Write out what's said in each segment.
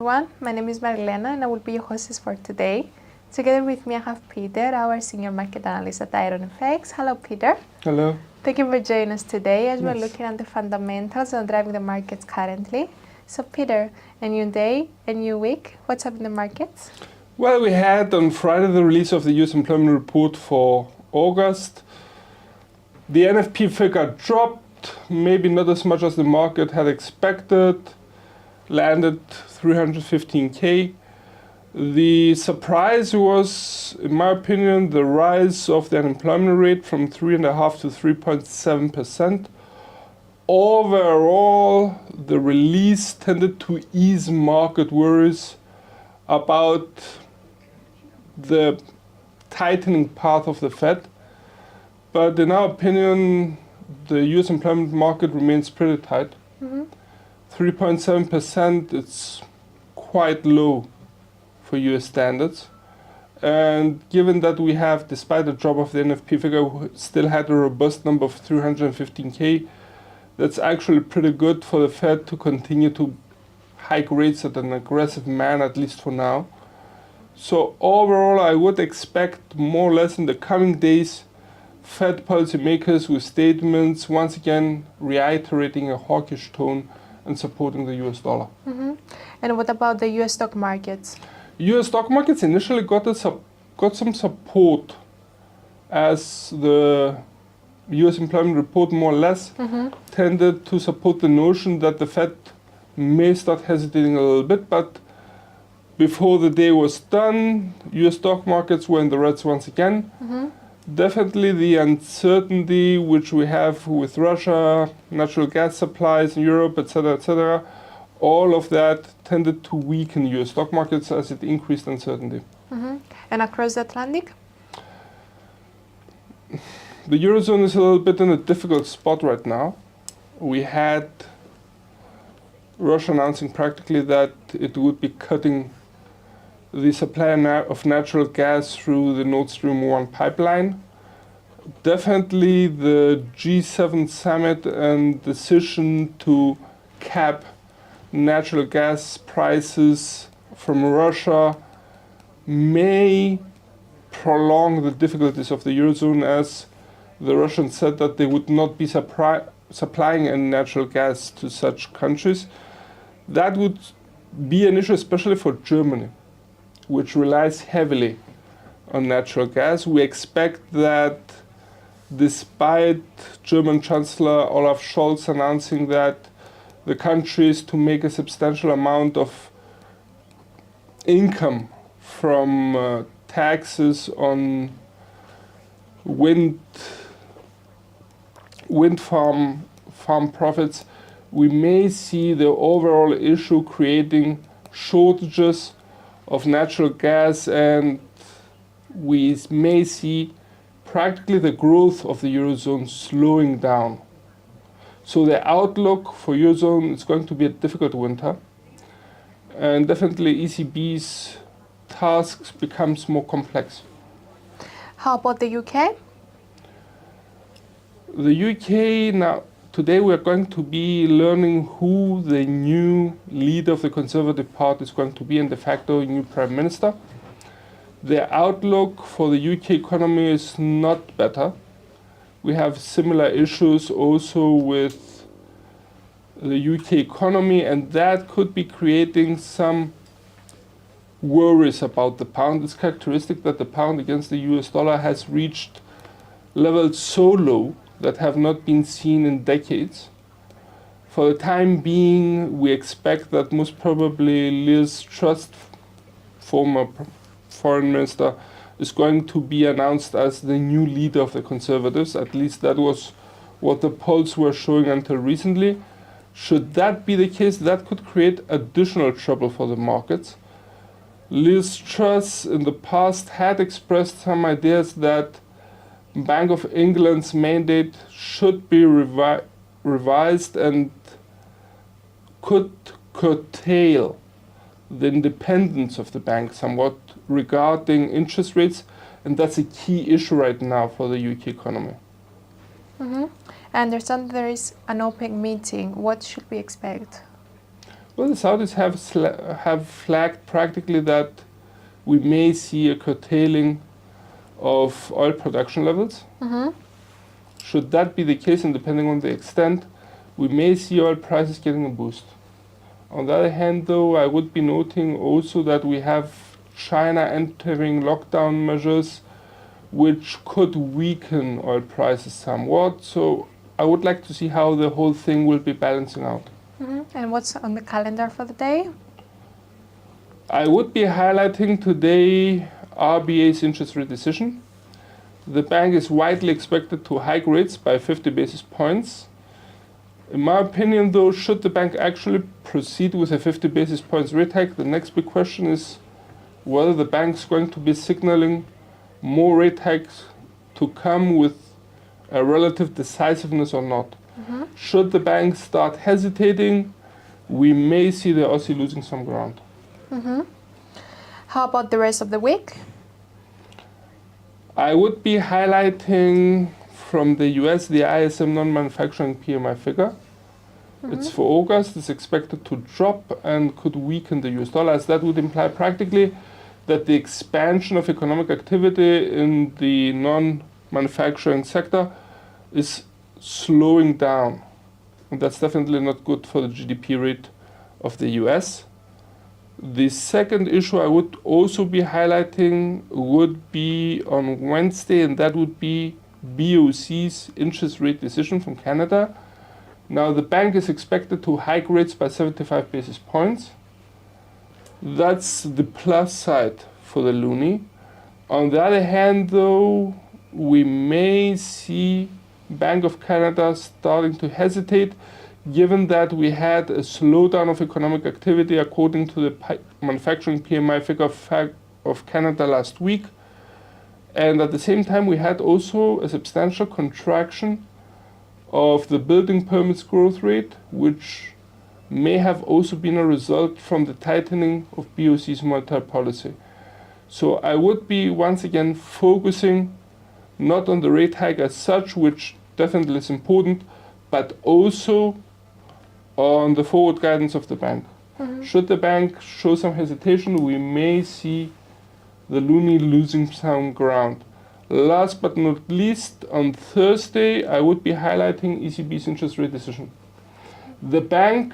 everyone. My name is Marilena and I will be your hostess for today. Together with me I have Peter, our senior market analyst at IronFX. Hello Peter. Hello. Thank you for joining us today as we're looking at the fundamentals and driving the markets currently. So Peter, a new day, a new week. What's up in the markets? Well, we had on Friday the release of the US employment report for August. The NFP figure dropped, maybe not as much as the market had expected, landed 315K. The surprise was, in my opinion, the rise of the unemployment rate from 3.5% to 3.7%. Overall, the release tended to ease market worries about the tightening path of the Fed. But in our opinion, the US employment market remains pretty tight. 3.7%, it's quite low for US standards. And given that we have, despite the drop of the NFP figure, still had a robust number of 315K, that's actually pretty good for the Fed to continue to hike rates at an aggressive manner, at least for now. So overall, I would expect more or less in the coming days, Fed policymakers with statements once again reiterating a hawkish tone and supporting the US dollar. And what about the US stock markets? US stock markets initially got some support as the US employment report more or less tended to support the notion that the Fed may start hesitating a little bit, but before the day was done, US stock markets were in the reds once again. Definitely the uncertainty which we have with Russia, natural gas supplies in Europe, etc., all of that tended to weaken US stock markets as it increased uncertainty. And across the Atlantic? The Eurozone is a little bit in a difficult spot right now. We had Russia announcing practically that it would be cutting the supply of natural gas through the Nord Stream 1 pipeline. Definitely the G7 summit and decision to cap natural gas prices from Russia may prolong the difficulties of the Eurozone, as the Russians said that they would not be supplying any natural gas to such countries. That would be an issue especially for Germany, which relies heavily on natural gas. We expect that despite German Chancellor Olaf Scholz announcing that the country is to make a substantial amount of income from taxes on wind farm profits, we may see the overall issue creating shortages of natural gas, and we may see practically the growth of the Eurozone slowing down. So the outlook for Eurozone is going to be a difficult winter, and definitely ECB's tasks becomes more complex. How about the UK? The UK, now today we are going to be learning who the new leader of the Conservative Party is going to be, and de facto new Prime Minister. The outlook for the UK economy is not better. We have similar issues also with the UK economy, and that could be creating some worries about the pound. It's characteristic that the pound against the US dollar has reached levels so low that have not been seen in decades. For the time being, we expect that most probably Liz Truss, former foreign minister, is going to be announced as the new leader of the Conservatives. At least that was what the polls were showing until recently. Should that be the case, that could create additional trouble for the markets. Liz Truss in the past had expressed some ideas that Bank of England's mandate should be revised and could curtail the independence of the bank somewhat regarding interest rates, and that's a key issue right now for the UK economy. I understand there is an OPEC meeting. What should we expect? Well, the Saudis have flagged practically that we may see a curtailing of oil production levels. Should that be the case, and depending on the extent, we may see oil prices getting a boost. On the other hand, though, I would be noting also that we have China entering lockdown measures, which could weaken oil prices somewhat. So I would like to see how the whole thing will be balancing out. And what's on the calendar for the day? I would be highlighting today RBA's interest rate decision. The bank is widely expected to hike rates by 50 basis points. In my opinion, though, should the bank actually proceed with a 50 basis points rate hike, the next big question is whether the bank is going to be signaling more rate hikes to come with a relative decisiveness or not. Should the bank start hesitating, we may see the Aussie losing some ground. How about the rest of the week? I would be highlighting from the US the ISM non-manufacturing PMI figure. It's for August. It's expected to drop and could weaken the US dollar, as that would imply practically that the expansion of economic activity in the non-manufacturing sector is slowing down. And that's definitely not good for the GDP rate of the US. The second issue I would also be highlighting would be on Wednesday, and that would be BOC's interest rate decision from Canada. Now, the bank is expected to hike rates by 75 basis points. That's the plus side for the loonie. On the other hand, though, we may see Bank of Canada starting to hesitate, given that we had a slowdown of economic activity according to the manufacturing PMI figure of Canada last week. And at the same time, we had also a substantial contraction of the building permits growth rate, which may have also been a result from the tightening of BOC's monetary policy. So I would be once again focusing not on the rate hike as such, which definitely is important, but also on the forward guidance of the bank. Should the bank show some hesitation, we may see the loonie losing some ground. Last but not least, on Thursday, I would be highlighting ECB's interest rate decision. The bank,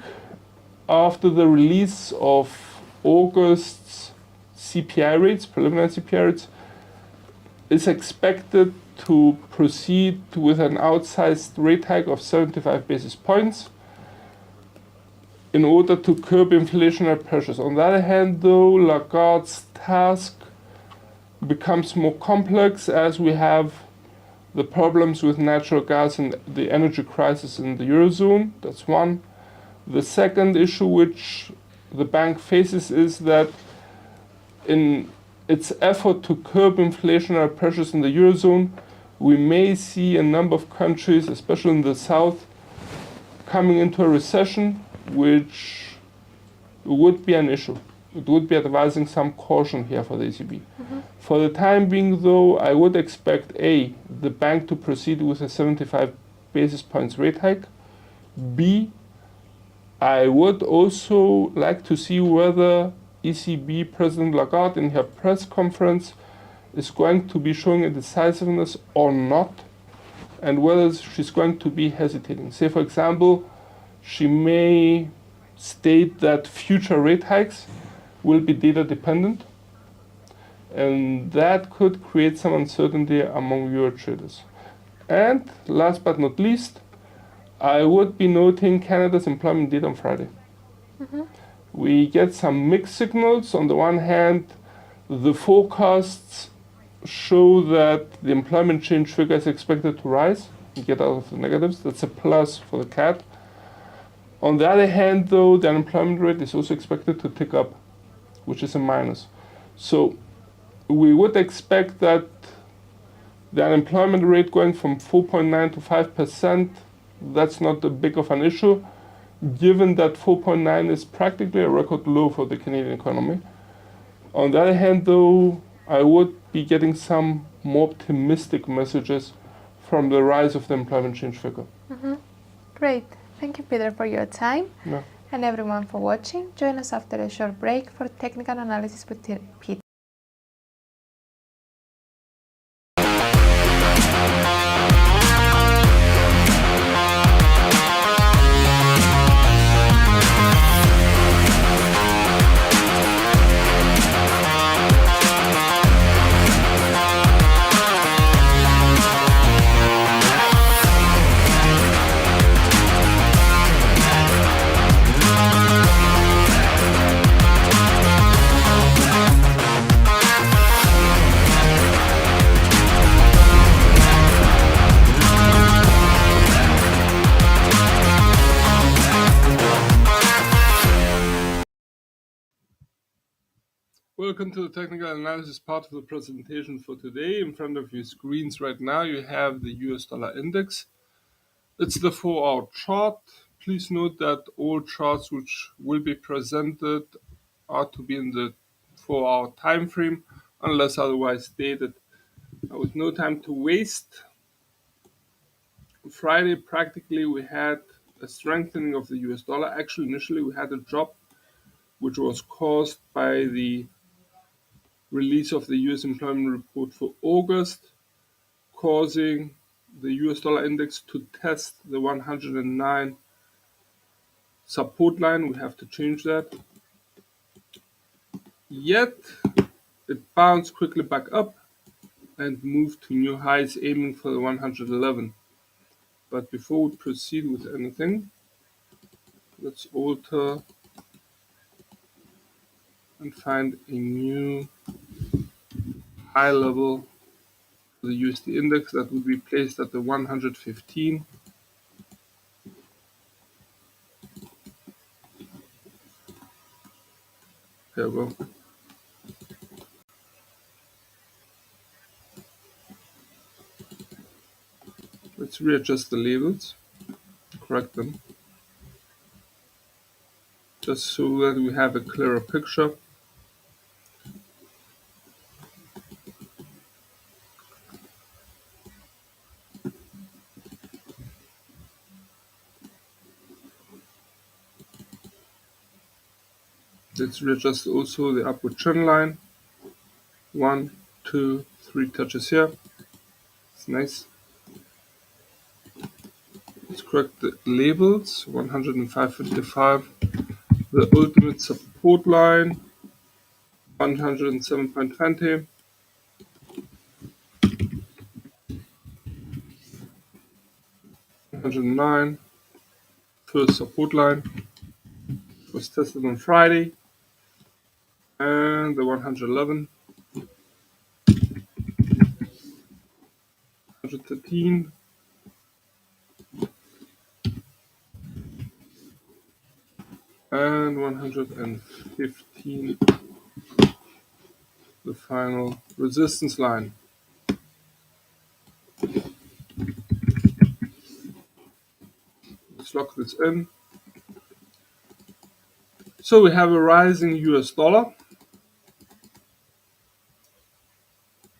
after the release of August's CPI rates, preliminary CPI rates, is expected to proceed with an outsized rate hike of 75 basis points in order to curb inflationary pressures. On the other hand, though, Lagarde's task becomes more complex as we have the problems with natural gas and the energy crisis in the Eurozone. That's one. The second issue which the bank faces is that in its effort to curb inflationary pressures in the Eurozone, we may see a number of countries, especially in the south, coming into a recession, which would be an issue. It would be advising some caution here for the ECB. For the time being, though, I would expect A, the bank to proceed with a 75 basis points rate hike. B, I would also like to see whether ECB President Lagarde in her press conference is going to be showing a decisiveness or not, and whether she's going to be hesitating. Say, for example, she may state that future rate hikes will be data dependent, and that could create some uncertainty among Euro traders. And last but not least, I would be noting Canada's employment data on Friday. We get some mixed signals. On the one hand, the forecasts show that the employment change figure is expected to rise and get out of the negatives. That's a plus for the CAD. On the other hand, though, the unemployment rate is also expected to tick up, which is a minus. So we would expect that the unemployment rate going from 4.9 to 5%, that's not a big of an issue, given that 4.9 is practically a record low for the Canadian economy. On the other hand, though, I would be getting some more optimistic messages from the rise of the employment change figure. Great. Thank you, Peter, for your time. Yeah. and everyone for watching. Join us after a short break for technical analysis with Peter. Welcome to the technical analysis part of the presentation for today. In front of your screens right now you have the US dollar index. It's the 4-hour chart. Please note that all charts which will be presented are to be in the 4-hour time frame unless otherwise stated. Now, with no time to waste, on Friday practically we had a strengthening of the US dollar. Actually, initially we had a drop which was caused by the release of the US employment report for August, causing the US dollar index to test the 109 support line. We have to change that. Yet it bounced quickly back up and moved to new highs, aiming for the 111. But before we proceed with anything, let's alter and find a new high level for the USD index that would be placed at the 115. There we go. Let's readjust the labels, correct them, just so that we have a clearer picture. Let's readjust also the upward trend line. 1, 2, 3 touches here. It's nice. Let's correct the labels. 105.55. The ultimate support line. 107.20. 109. First support line was tested on Friday. And the 111. 113. And 115, the final resistance line. Let's lock this in. So we have a rising US dollar,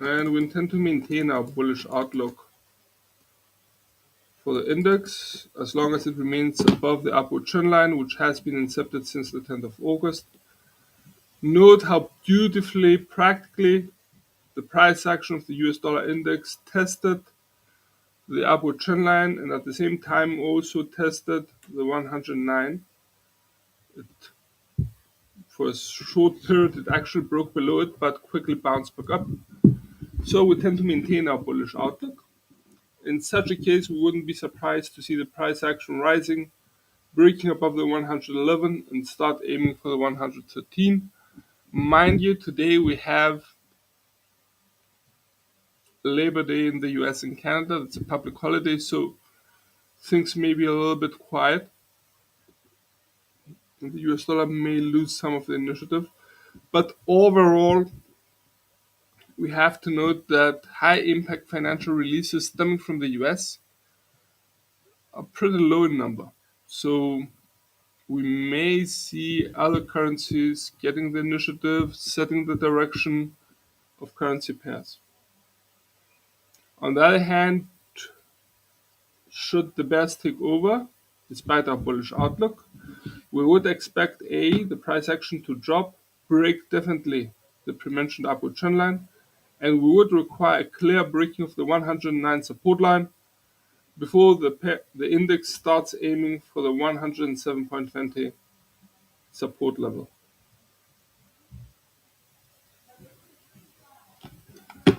and we intend to maintain our bullish outlook for the index as long as it remains above the upward trend line, which has been incepted since the 10th of August. Note how beautifully, practically, the price action of the US dollar index tested the upward trend line and at the same time also tested the 109. For a short period it actually broke below it but quickly bounced back up. So we tend to maintain our bullish outlook. In such a case, we wouldn't be surprised to see the price action rising, breaking above the 111 and start aiming for the 113. Mind you, today we have Labor Day in the US and Canada. It's a public holiday, so things may be a little bit quiet. The US dollar may lose some of the initiative. But overall, we have to note that high impact financial releases stemming from the US are pretty low in number. So we may see other currencies getting the initiative, setting the direction of currency pairs. On the other hand, should the bears take over, despite our bullish outlook, we would expect the price action to drop, break definitely the pre-mentioned upward trend line, and we would require a clear breaking of the 109 support line before the index starts aiming for the 107.20 support level.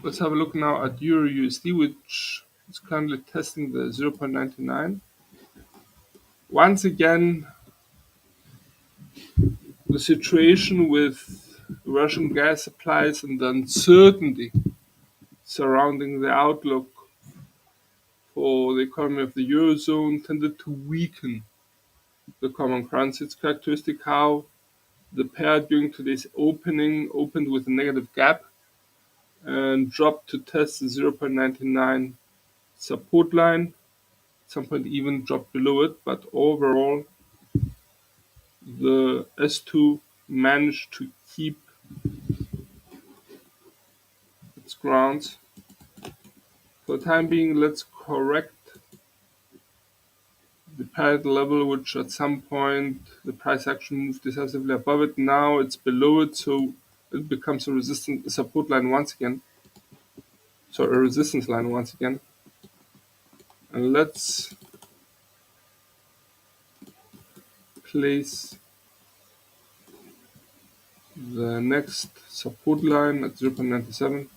Let's have a look now at Euro USD, which is currently testing the 0.99. Once again, the situation with Russian gas supplies and the uncertainty surrounding the outlook for the economy of the Eurozone tended to weaken the common currency. It's characteristic how the pair during today's opening opened with a negative gap and dropped to test the 0.99 support line. At some point even dropped below it, but overall the S2 managed to keep its grounds. For the time being, let's correct the parity level, which at some point the price action moved decisively above it. Now it's below it, so it becomes a support line once again. So a resistance line once again. And let's place the next support line at 0.97.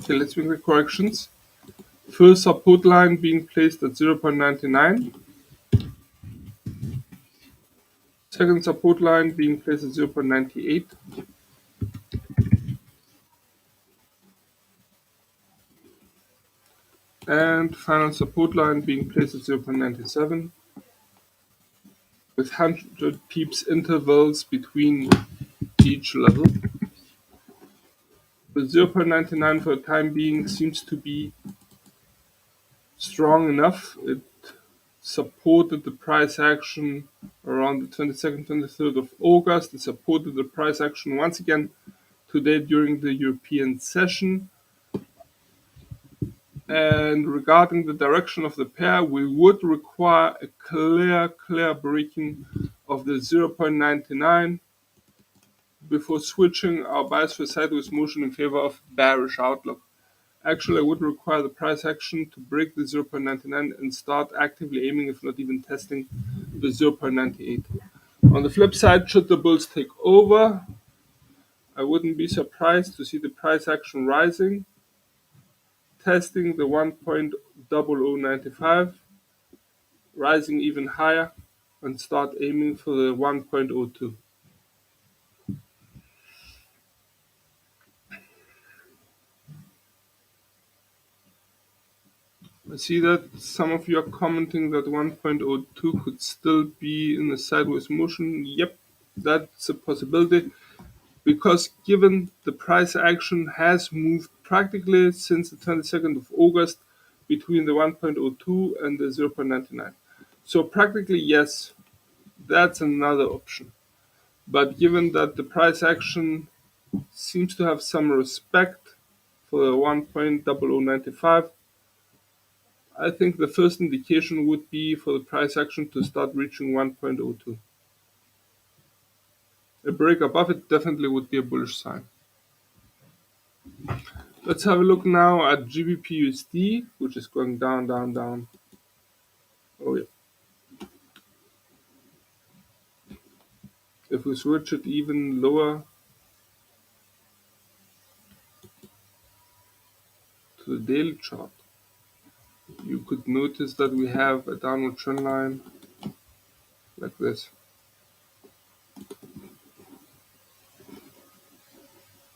Okay, let's make the corrections. First support line being placed at 0.99. Second support line being placed at 0.98. And final support line being placed at 0.97 with 100 pips intervals between each level. The 0.99 for the time being seems to be strong enough. It supported the price action around the 22nd, 23rd of August. It supported the price action once again today during the European session. And regarding the direction of the pair, we would require a clear breaking of the 0.99 before switching our bias for sideways motion in favor of bearish outlook. Actually, I would require the price action to break the 0.99 and start actively aiming, if not even testing, the 0.98. On the flip side, should the bulls take over, I wouldn't be surprised to see the price action rising, testing the 1.0095, rising even higher, and start aiming for the 1.02. I see that some of you are commenting that 1.02 could still be in a sideways motion. Yep, that's a possibility, because given the price action has moved practically since the 22nd of August between the 1.02 and the 0.99. So practically, yes, that's another option. But given that the price action seems to have some respect for the 1.0095, I think the first indication would be for the price action to start reaching 1.02. A break above it definitely would be a bullish sign. Let's have a look now at GBP USD, which is going down, down, down. Oh yeah. If we switch it even lower to the daily chart, you could notice that we have a downward trend line like this.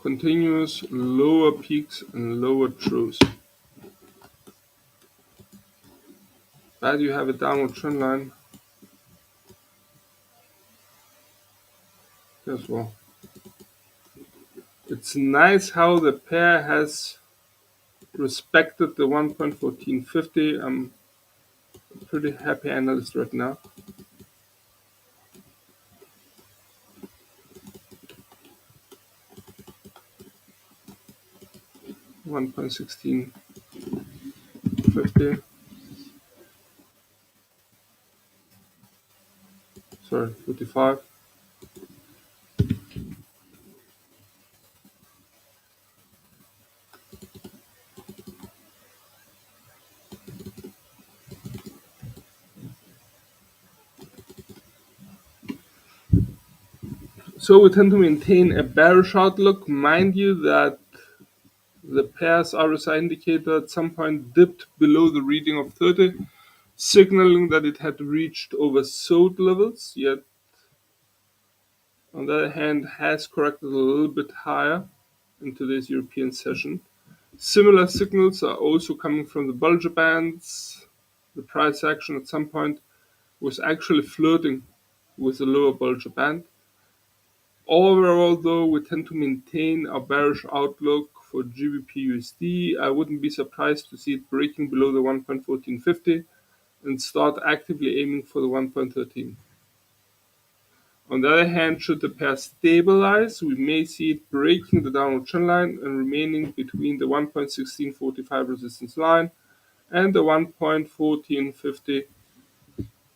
Continuous lower peaks and lower troughs. As you have a downward trend line as well. It's nice how the pair has respected the 1.1450. I'm a pretty happy analyst right now. $1.1650. Sorry, 45. So we tend to maintain a bearish outlook. Mind you that the pair's RSI indicator at some point dipped below the reading of 30, signaling that it had reached oversold levels, yet on the other hand has corrected a little bit higher in today's European session. Similar signals are also coming from the Bollinger Bands. The price action at some point was actually flirting with the lower Bollinger Band. Overall, though, we tend to maintain a bearish outlook for GBP/USD. I wouldn't be surprised to see it breaking below the 1.1450 and start actively aiming for the 1.13. On the other hand, should the pair stabilize, we may see it breaking the downward trend line and remaining between the 1.1645 resistance line and the 1.1450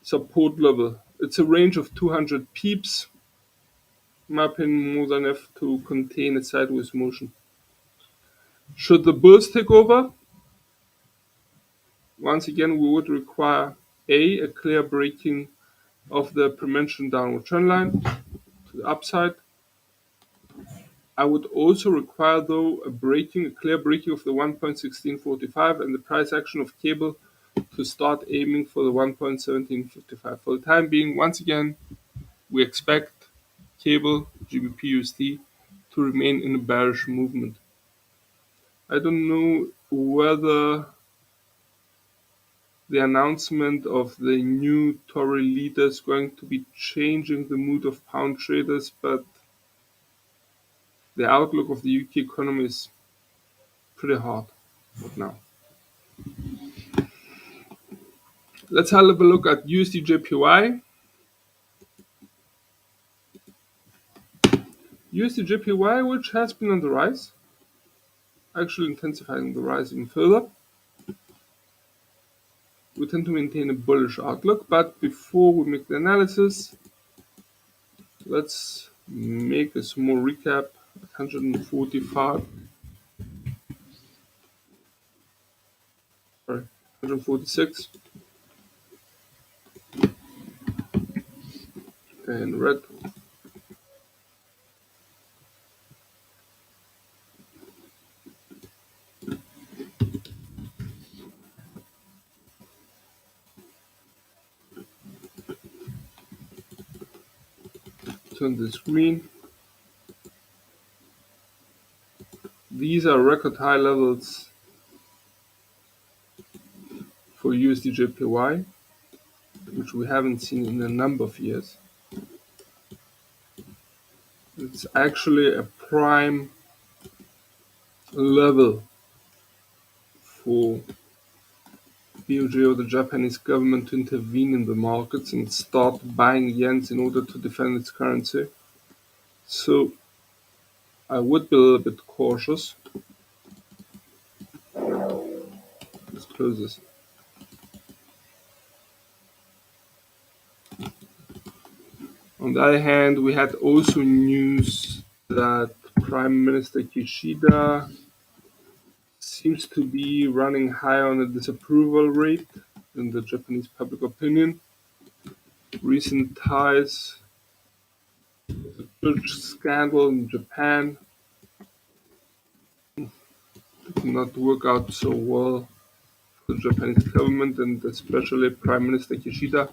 support level. It's a range of 200 pips, in my opinion, more than enough to contain a sideways motion. Should the bulls take over, once again we would require a clear breaking of the prementioned downward trend line to the upside. I would also require, though, a clear breaking of the 1.1645 and the price action of cable to start aiming for the 1.1755. For the time being, once again, we expect cable GBP/USD to remain in a bearish movement. I don't know whether the announcement of the new Tory leader is going to be changing the mood of pound traders, but the outlook of the UK economy is pretty hard right now. Let's have a look at USD/JPY. USD/JPY, which has been on the rise, actually intensifying the rise even further. We tend to maintain a bullish outlook, but before we make the analysis, let's make a small recap. 145, sorry, 146, and red. Turn this green. These are record high levels for USD/JPY, which we haven't seen in a number of years. It's actually a prime level for BOJ or the Japanese government to intervene in the markets and start buying yens in order to defend its currency. So I would be a little bit cautious. Let's close this. On the other hand, we had also news that Prime Minister Kishida seems to be running high on a disapproval rate in the Japanese public opinion. Recent ties, the church scandal in Japan did not work out so well for the Japanese government and especially Prime Minister Kishida,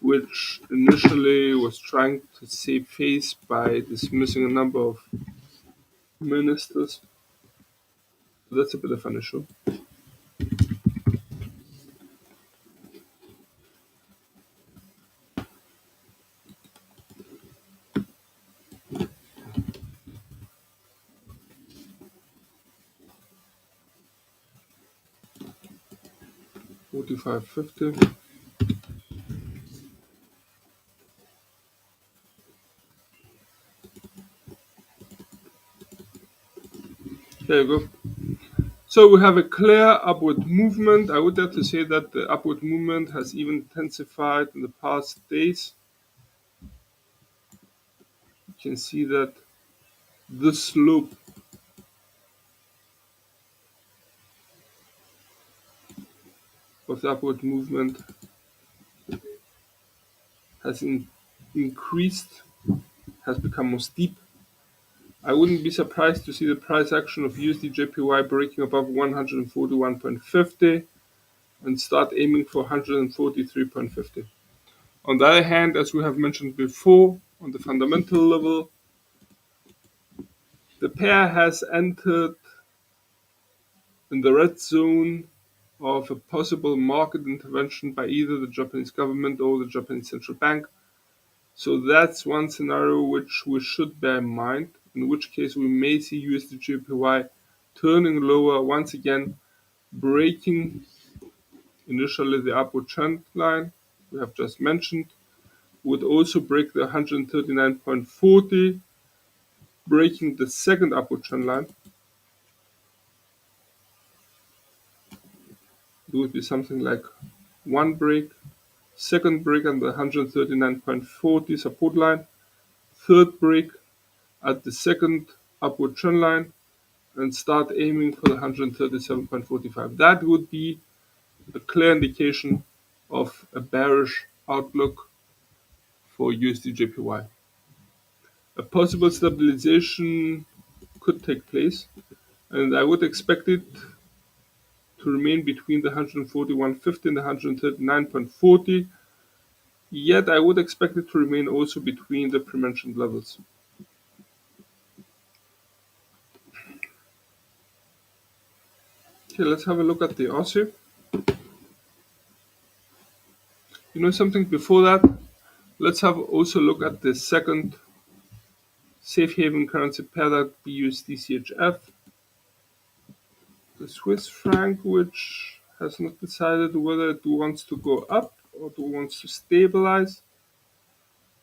which initially was trying to save face by dismissing a number of ministers. So that's a bit of an issue. 45.50. There you go. So we have a clear upward movement. I would dare to say that the upward movement has even intensified in the past days. You can see that the slope of the upward movement has increased, has become more steep. I wouldn't be surprised to see the price action of USD/JPY breaking above 141.50 and start aiming for 143.50. On the other hand, as we have mentioned before, on the fundamental level, the pair has entered in the red zone of a possible market intervention by either the Japanese government or the Japanese central bank. So that's one scenario which we should bear in mind, in which case we may see USD/JPY turning lower once again, breaking initially the upward trend line we have just mentioned, would also break the 139.40, breaking the second upward trend line. It would be something like one break, second break on the 139.40 support line, third break at the second upward trend line, and start aiming for the 137.45. That would be a clear indication of a bearish outlook for USD/JPY. A possible stabilization could take place, and I would expect it to remain between the 141.50 and the 139.40. Yet I would expect it to remain also between the pre-mentioned levels. Okay, let's have a look at the Aussie. You know something before that? Let's have also look at the second safe haven currency pair, that BUSD/CHF. The Swiss franc, which has not decided whether it wants to go up or it wants to stabilize.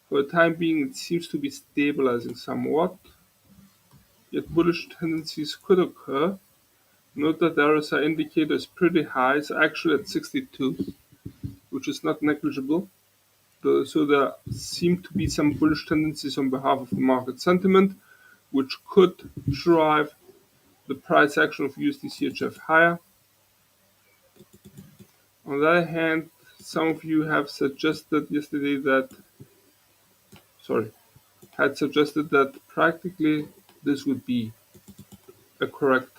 For the time being, it seems to be stabilizing somewhat, yet bullish tendencies could occur. Note that the RSI indicator is pretty high, it's actually at 62, which is not negligible. So there seem to be some bullish tendencies on behalf of the market sentiment, which could drive the price action of USD/CHF higher. On the other hand, some of you have suggested yesterday had suggested that practically this would be a correct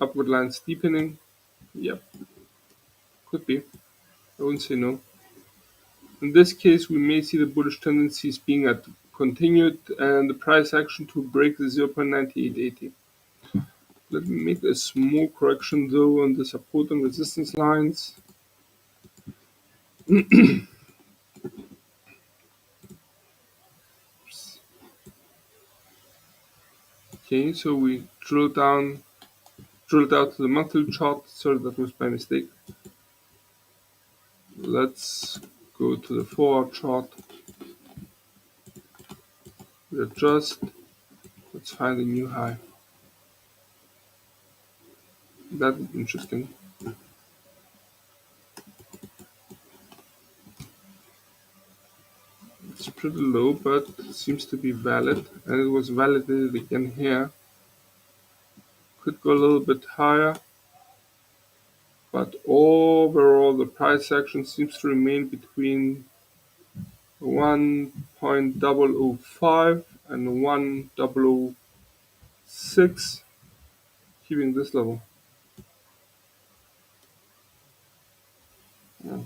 upward line steepening. Yep, could be. I wouldn't say no. In this case, we may see the bullish tendencies being continued and the price action to break the 0.9880. Let me make a small correction though on the support and resistance lines. Okay, so we drilled out to the monthly chart. Sorry, that was by mistake. Let's go to the 4-hour chart. We adjust. Let's find a new high. That would be interesting. It's pretty low, but seems to be valid, and it was validated again here. Could go a little bit higher, but overall the price action seems to remain between 1.005 and 1.006, keeping this level. Yeah.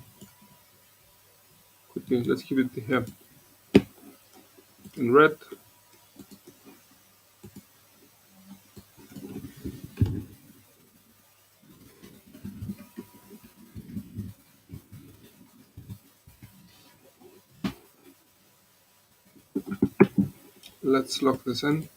Quickly, let's keep it here in red. Let's lock this in.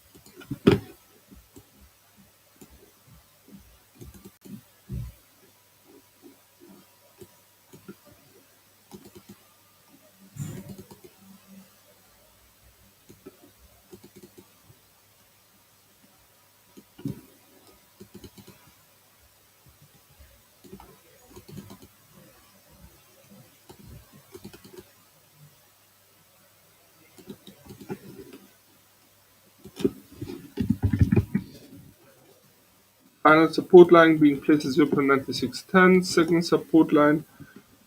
Final support line being placed at 0.9610. Second support line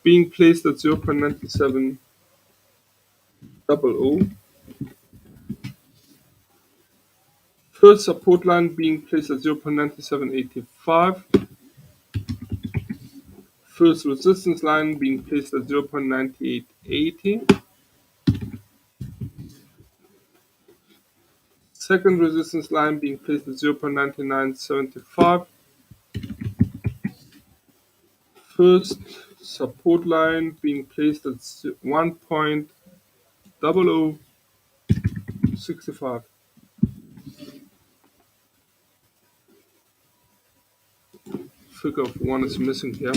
being placed at 0.9700. First support line being placed at 0.9785. First resistance line being placed at 0.9880. Second resistance line being placed at 0.9975. First support line being placed at 1.0065. Figure of 1 is missing here.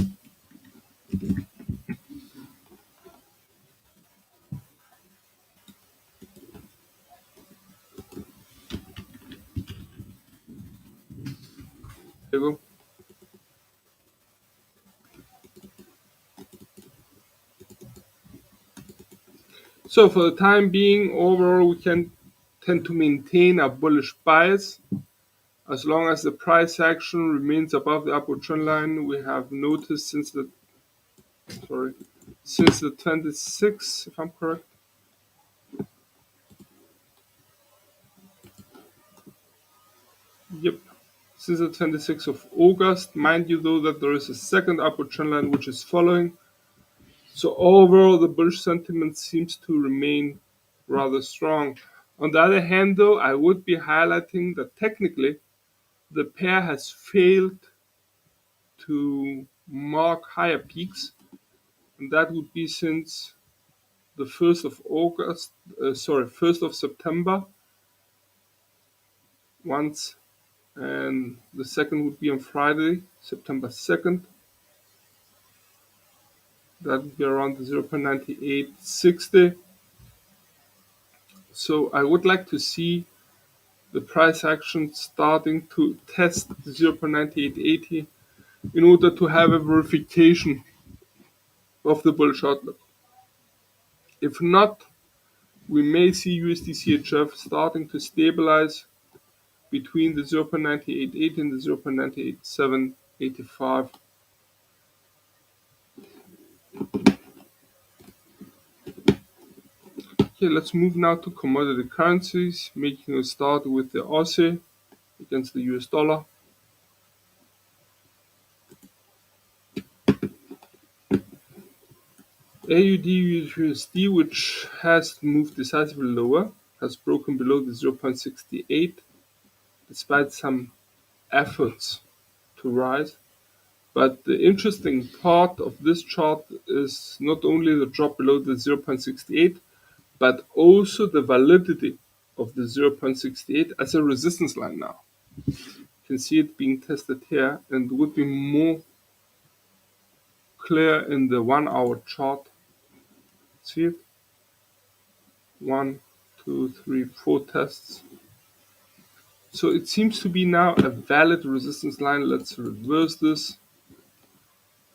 There you go. So for the time being, overall, we can tend to maintain a bullish bias. As long as the price action remains above the upward trend line, we have noticed since the 26th, if I'm correct. Yep. Since the 26th of August. Mind you though that there is a second upward trend line which is following. So overall, the bullish sentiment seems to remain rather strong. On the other hand, though, I would be highlighting that technically the pair has failed to mark higher peaks, and that would be since the 1st of August, 1st of September once, and the second would be on Friday, September 2nd. That would be around the 0.9860. So I would like to see the price action starting to test 0.9880 in order to have a verification of the bullish outlook. If not, we may see USD CHF starting to stabilize between the 0.9880 and the 0.98785. Okay, let's move now to commodity currencies, making a start with the Aussie against the US dollar. AUD/USD, which has moved decisively lower, has broken below the 0.68 despite some efforts to rise. But the interesting part of this chart is not only the drop below the 0.68, but also the validity of the 0.68 as a resistance line now. You can see it being tested here and would be more clear in the 1 hour chart. See it? 1, 2, 3, 4 tests. So it seems to be now a valid resistance line. Let's reverse this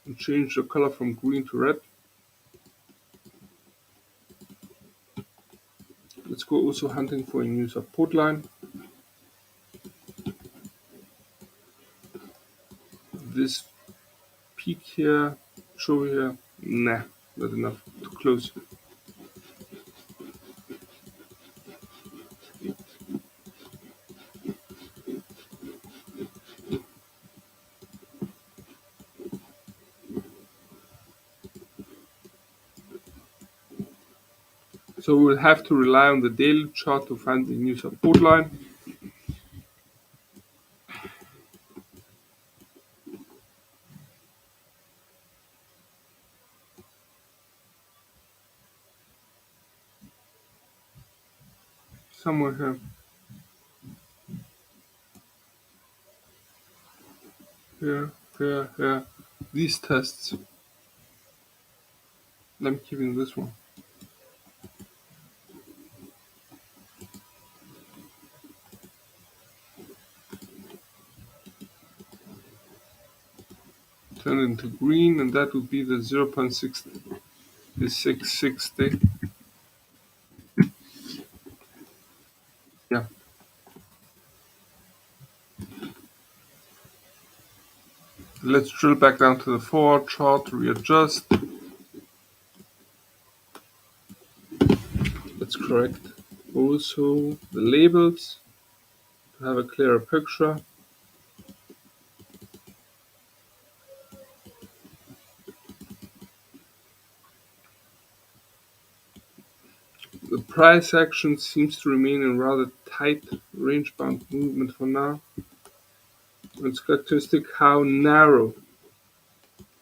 and change the color from green to red. Let's go also hunting for a new support line. This peak here, show here, nah, not enough, too close. So we'll have to rely on the daily chart to find the new support line. Somewhere here. Here. These tests. I'm keeping this one. Turn it into green, and that would be the 0.660. Yeah. Let's drill back down to the 4 chart, readjust. Let's correct also the labels to have a clearer picture. The price action seems to remain in rather tight range-bound movement for now. It's characteristic how narrow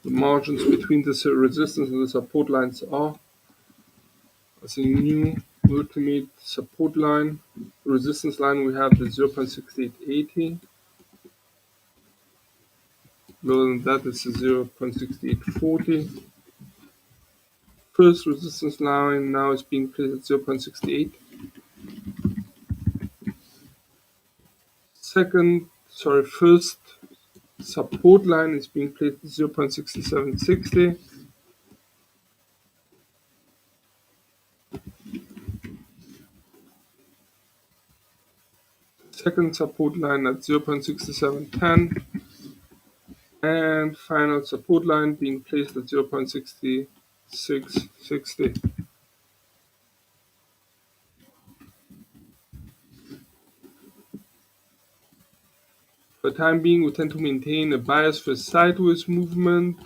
the margins between the resistance and the support lines are. As a new ultimate support line, resistance line, we have the 0.6880. Lower than that is the 0.6840. First resistance line now is being placed at 0.68. First support line is being placed at 0.6760. Second support line at 0.6710. And final support line being placed at 0.6660. For the time being, we tend to maintain a bias for sideways movement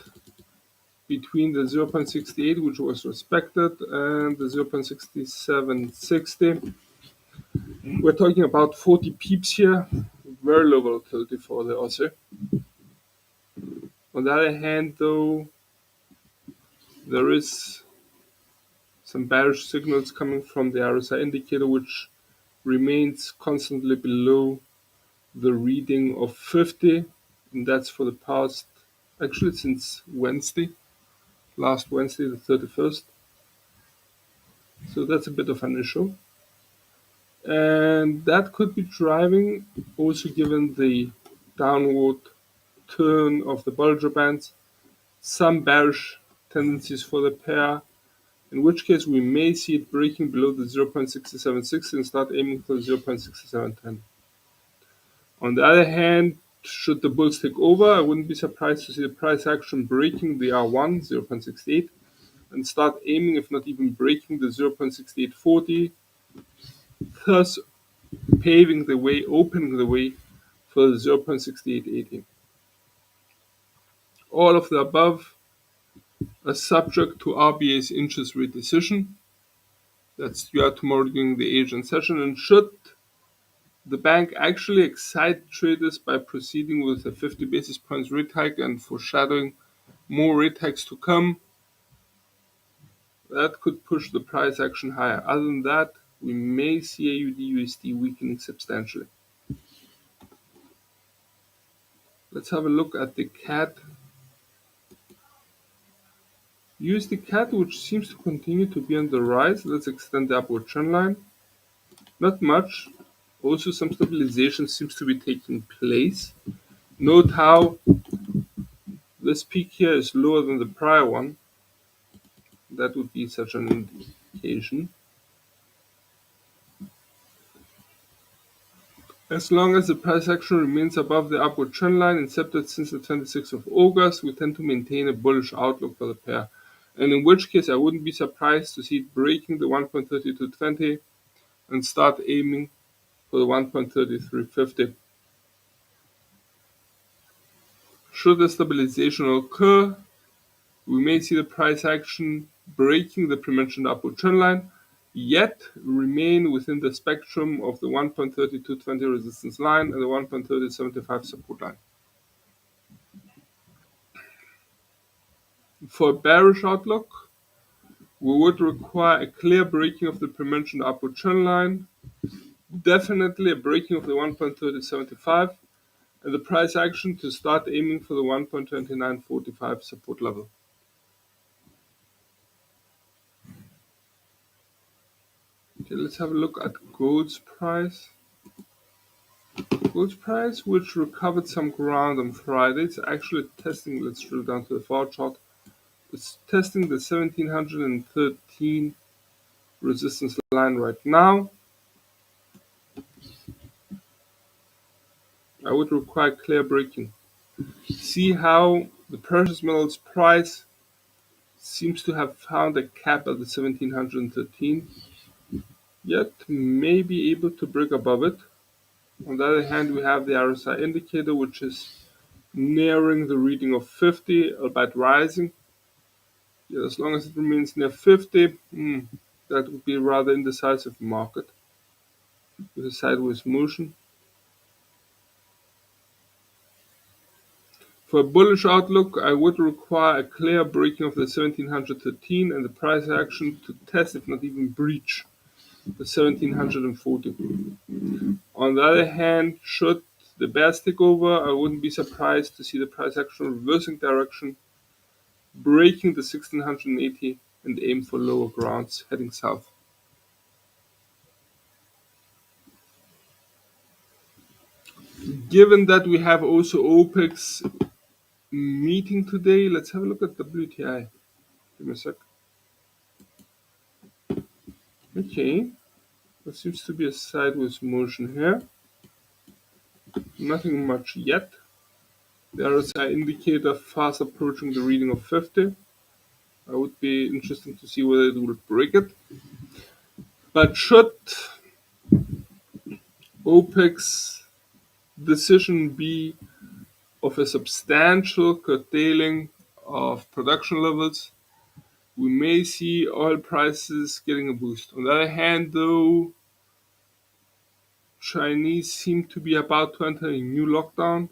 between the 0.68, which was respected, and the 0.6760. We're talking about 40 pips here, very low volatility for the Aussie. On the other hand, though, there is some bearish signals coming from the RSI indicator, which remains constantly below the reading of 50, and that's for the past, actually since Wednesday, last Wednesday, the 31st. So that's a bit of an issue. And that could be driving, also given the downward turn of the Bollinger Bands, some bearish tendencies for the pair, in which case we may see it breaking below the 0.6760 and start aiming for 0.6710. On the other hand, should the bulls take over, I wouldn't be surprised to see the price action breaking the R1, 0.68, and start aiming, if not even breaking, the 0.6840, thus paving the way, opening the way for the 0.6880. All of the above are subject to RBA's interest rate decision that's due out tomorrow during the Asian session, and should the bank actually excite traders by proceeding with a 50 basis points rate hike and foreshadowing more rate hikes to come, that could push the price action higher. Other than that, we may see AUD/USD weakening substantially. Let's have a look at the CAD. USD CAD, which seems to continue to be on the rise. Let's extend the upward trend line. Not much. Also, some stabilization seems to be taking place. Note how this peak here is lower than the prior one. That would be such an indication. As long as the price action remains above the upward trend line incepted since the 26th of August, we tend to maintain a bullish outlook for the pair. And in which case, I wouldn't be surprised to see it breaking the 1.3220 and start aiming for the 1.3350. Should the stabilization occur, we may see the price action breaking the pre-mentioned upward trend line, yet remain within the spectrum of the 1.3220 resistance line and the 1.3075 support line. For a bearish outlook, we would require a clear breaking of the pre-mentioned upward trend line, definitely a breaking of the 1.3075, and the price action to start aiming for the 1.2945 support level. Okay, let's have a look at gold's price. Gold's price, which recovered some ground on Friday, it's actually testing, let's drill down to the 4 chart, it's testing the 1713 resistance line right now. I would require clear breaking see how the precious metals price seems to have found a cap at the 1713, yet may be able to break above it. On the other hand, we have the RSI indicator, which is nearing the reading of 50, albeit rising. Yeah, as long as it remains near 50, that would be a rather indecisive market with a sideways motion. For a bullish outlook, I would require a clear breaking of the 1713 and the price action to test, if not even breach, the 1740. On the other hand, should the bears take over, I wouldn't be surprised to see the price action reversing direction, breaking the 1680 and aim for lower grounds heading south. Given that we have also OPEC's meeting today, let's have a look at WTI. Give me a sec. Okay, there seems to be a sideways motion here. Nothing much yet. The RSI indicator fast approaching the reading of 50. I would be interested to see whether it will break it. But should OPEC's decision be of a substantial curtailing of production levels, we may see oil prices getting a boost. On the other hand, though, Chinese seem to be about to enter a new lockdown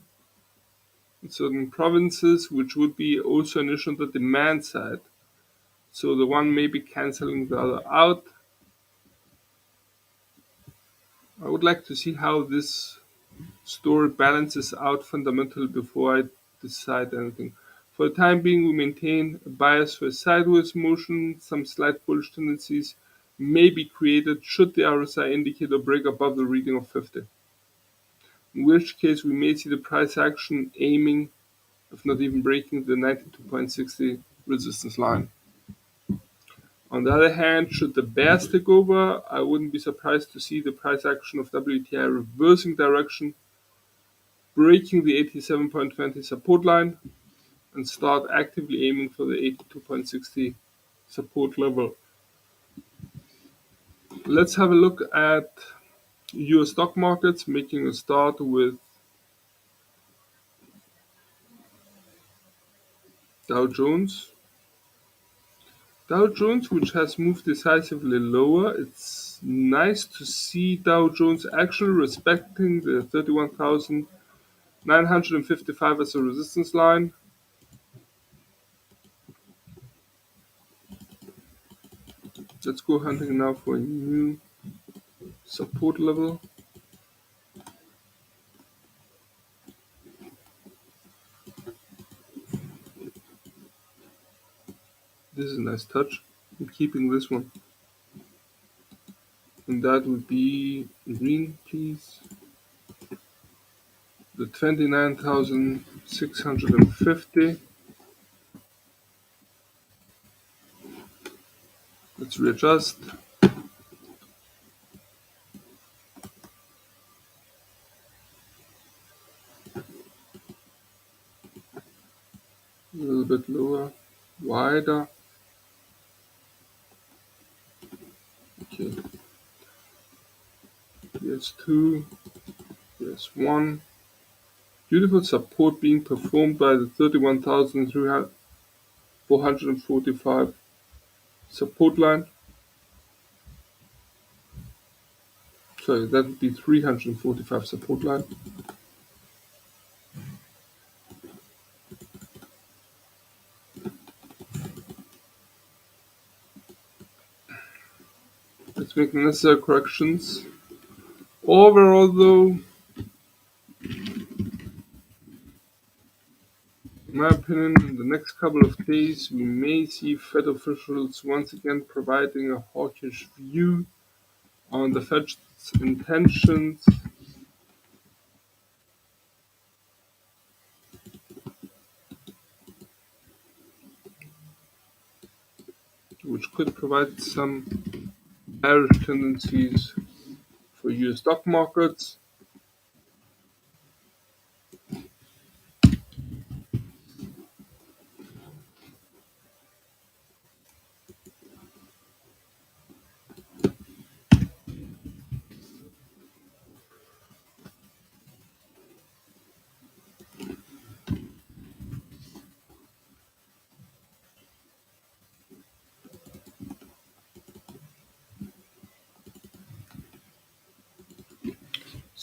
in certain provinces, which would be also an issue on the demand side. So the one may be canceling the other out. I would like to see how this story balances out fundamentally before I decide anything. For the time being, we maintain a bias for a sideways motion. Some slight bullish tendencies may be created should the RSI indicator break above the reading of 50. In which case, we may see the price action aiming, if not even breaking, the 92.60 resistance line. On the other hand, should the bears take over, I wouldn't be surprised to see the price action of WTI reversing direction, breaking the 87.20 support line, and start actively aiming for the 82.60 support level. Let's have a look at US stock markets, making a start with Dow Jones. Dow Jones, which has moved decisively lower. It's nice to see Dow Jones actually respecting the 31,955 as a resistance line. Let's go hunting now for a new support level. This is a nice touch. I'm keeping this one. And that would be green, please. The 29,650. Let's readjust. A little bit lower, wider. Okay. Here's 2. Here's 1. Beautiful support being performed by the 31,445 support line. Sorry, that would be 345 support line. Let's make the necessary corrections. Overall, though, in my opinion, in the next couple of days, we may see Fed officials once again providing a hawkish view on the Fed's intentions. Which could provide some bearish tendencies for US stock markets.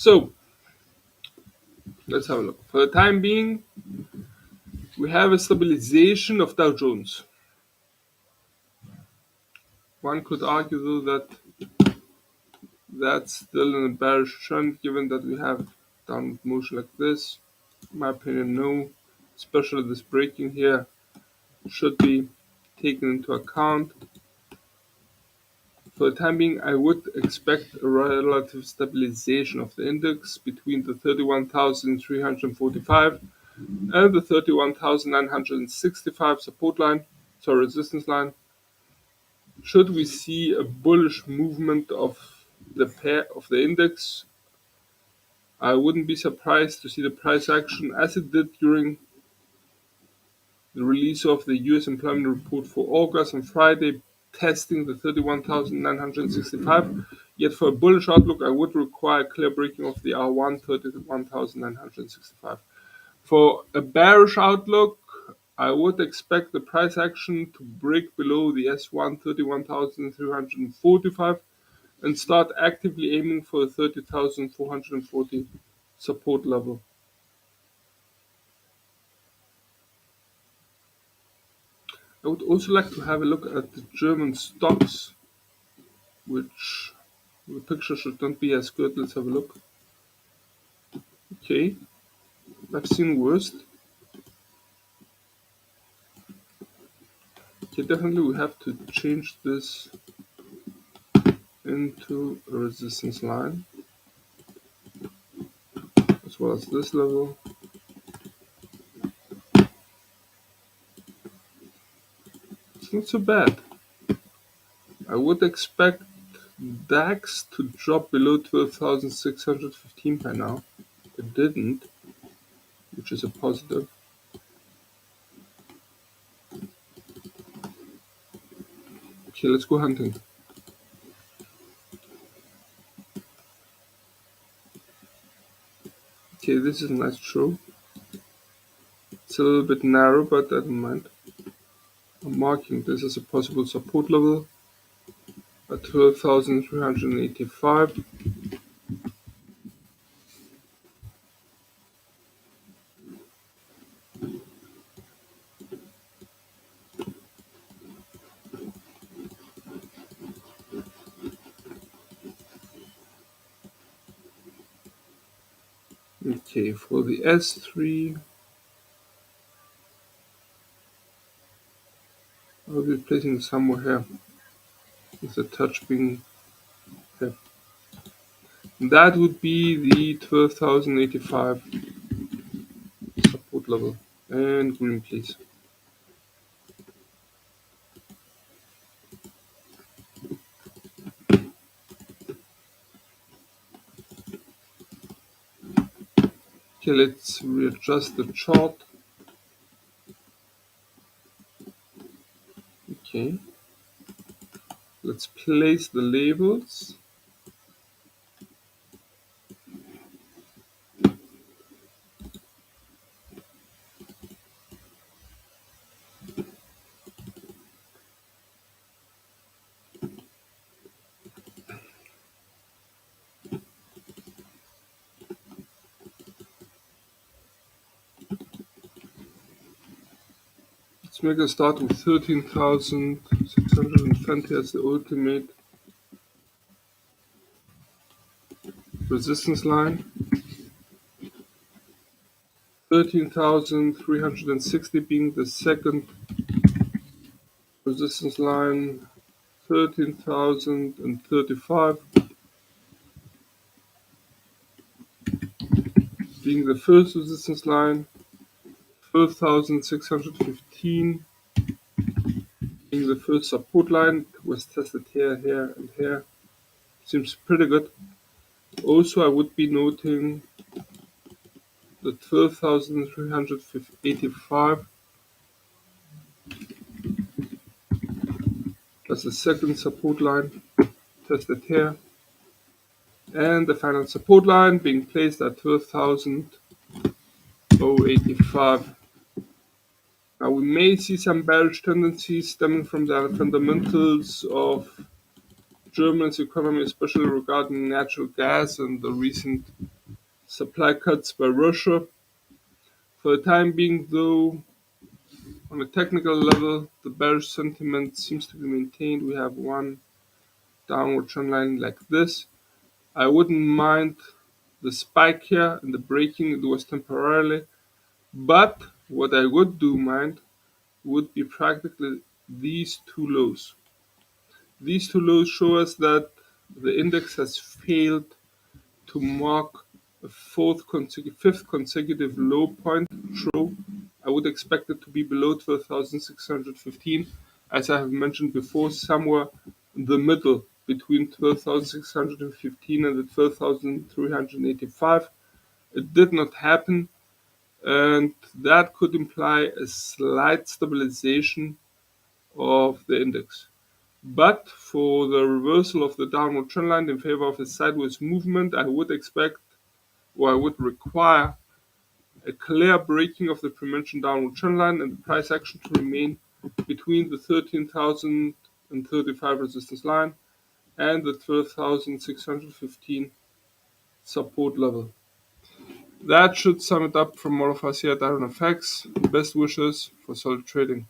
So let's have a look. For the time being, we have a stabilization of Dow Jones. One could argue though that that's still in a bearish trend, given that we have downward motion like this. In my opinion, no. Especially this breaking here should be taken into account. For the time being, I would expect a relative stabilization of the index between the 31,345 and the 31,965 resistance line. Should we see a bullish movement of the index, I wouldn't be surprised to see the price action as it did during the release of the US employment report for August on Friday, testing the 31,965. Yet for a bullish outlook, I would require a clear breaking of the R1 31,965. For a bearish outlook, I would expect the price action to break below the S1 31,345 and start actively aiming for the 30,440 support level. I would also like to have a look at the German stocks, which the picture should not be as good. Let's have a look. Okay, I've seen worst. Okay, definitely we have to change this into a resistance line, as well as this level. It's not so bad. I would expect DAX to drop below 12,615 by now. It didn't, which is a positive. Okay, let's go hunting. Okay, this is a nice show. It's a little bit narrow, but I don't mind. I'm marking this as a possible support level at 12,385. Okay, for the S3, I'll be placing somewhere here, with the touch being here. That would be the 12,085 support level. And green, please. Okay, let's readjust the chart. Okay, let's place the labels. Let's make a start with 13,620 as the ultimate resistance line. 13,360 being the second resistance line. 13,035 being the first resistance line. 12,615 being the first support line. It was tested here, here, and here. Seems pretty good. Also, I would be noting the 12,385 as the second support line tested here, and the final support line being placed at 12,085. Now we may see some bearish tendencies stemming from the fundamentals of Germany's economy, especially regarding natural gas and the recent supply cuts by Russia. For the time being, though, on a technical level, the bearish sentiment seems to be maintained. We have one downward trend line like this. I wouldn't mind the spike here and the breaking. It was temporarily. But what I would mind would be practically these two lows. These two lows show us that the index has failed to mark a fifth consecutive low point. True, I would expect it to be below 12,615, as I have mentioned before, somewhere in the middle between 12,615 and the 12,385. It did not happen, and that could imply a slight stabilization of the index. But for the reversal of the downward trend line in favor of a sideways movement, I would expect, or I would require, a clear breaking of the pre-mentioned downward trend line and the price action to remain between the 13,035 resistance line and the 12,615 support level. That should sum it up from all of us here at IronFX. Best wishes for solid trading.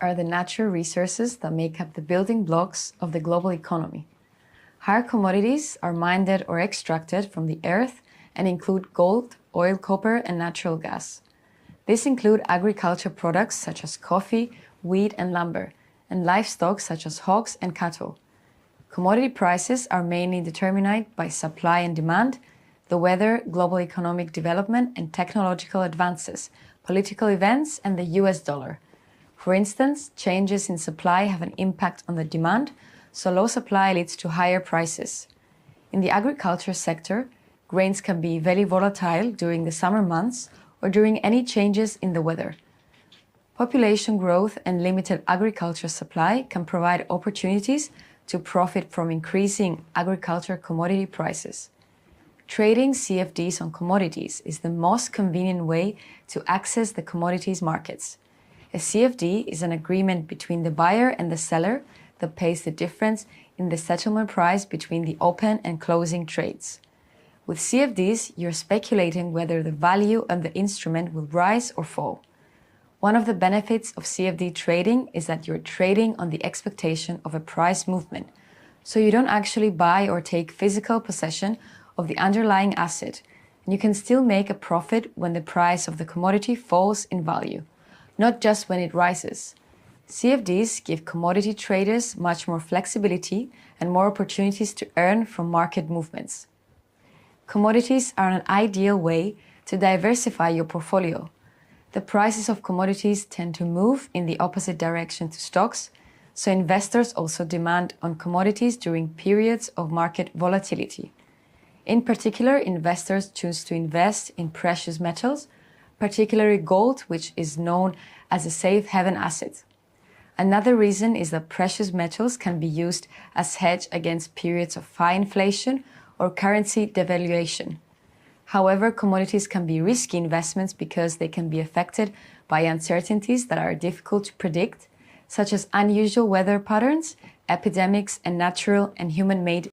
Are the natural resources that make up the building blocks of the global economy. Higher commodities are mined or extracted from the earth and include gold, oil, copper, and natural gas. These include agriculture products such as coffee, wheat, and lumber, and livestock such as hogs and cattle. Commodity prices are mainly determined by supply and demand, the weather, global economic development, and technological advances, political events, and the US dollar. For instance, changes in supply have an impact on the demand, so low supply leads to higher prices. In the agriculture sector, grains can be very volatile during the summer months or during any changes in the weather. Population growth and limited agriculture supply can provide opportunities to profit from increasing agriculture commodity prices. Trading CFDs on commodities is the most convenient way to access the commodities markets. A CFD is an agreement between the buyer and the seller that pays the difference in the settlement price between the open and closing trades. With CFDs, you're speculating whether the value of the instrument will rise or fall. One of the benefits of CFD trading is that you're trading on the expectation of a price movement, so you don't actually buy or take physical possession of the underlying asset, and you can still make a profit when the price of the commodity falls in value, not just when it rises. CFDs give commodity traders much more flexibility and more opportunities to earn from market movements. Commodities are an ideal way to diversify your portfolio. The prices of commodities tend to move in the opposite direction to stocks, so investors also demand on commodities during periods of market volatility. In particular, investors choose to invest in precious metals, particularly gold, which is known as a safe haven asset. Another reason is that precious metals can be used as hedge against periods of high inflation or currency devaluation. However, commodities can be risky investments because they can be affected by uncertainties that are difficult to predict, such as unusual weather patterns, epidemics, and natural and human-made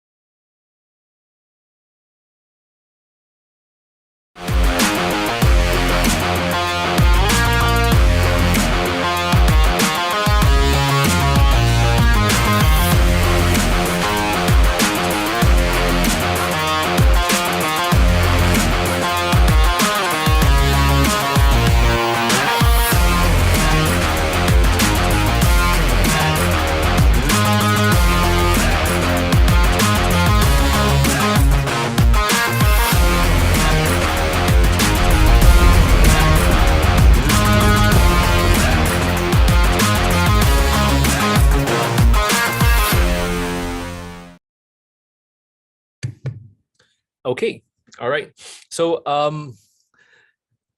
Okay, all right. So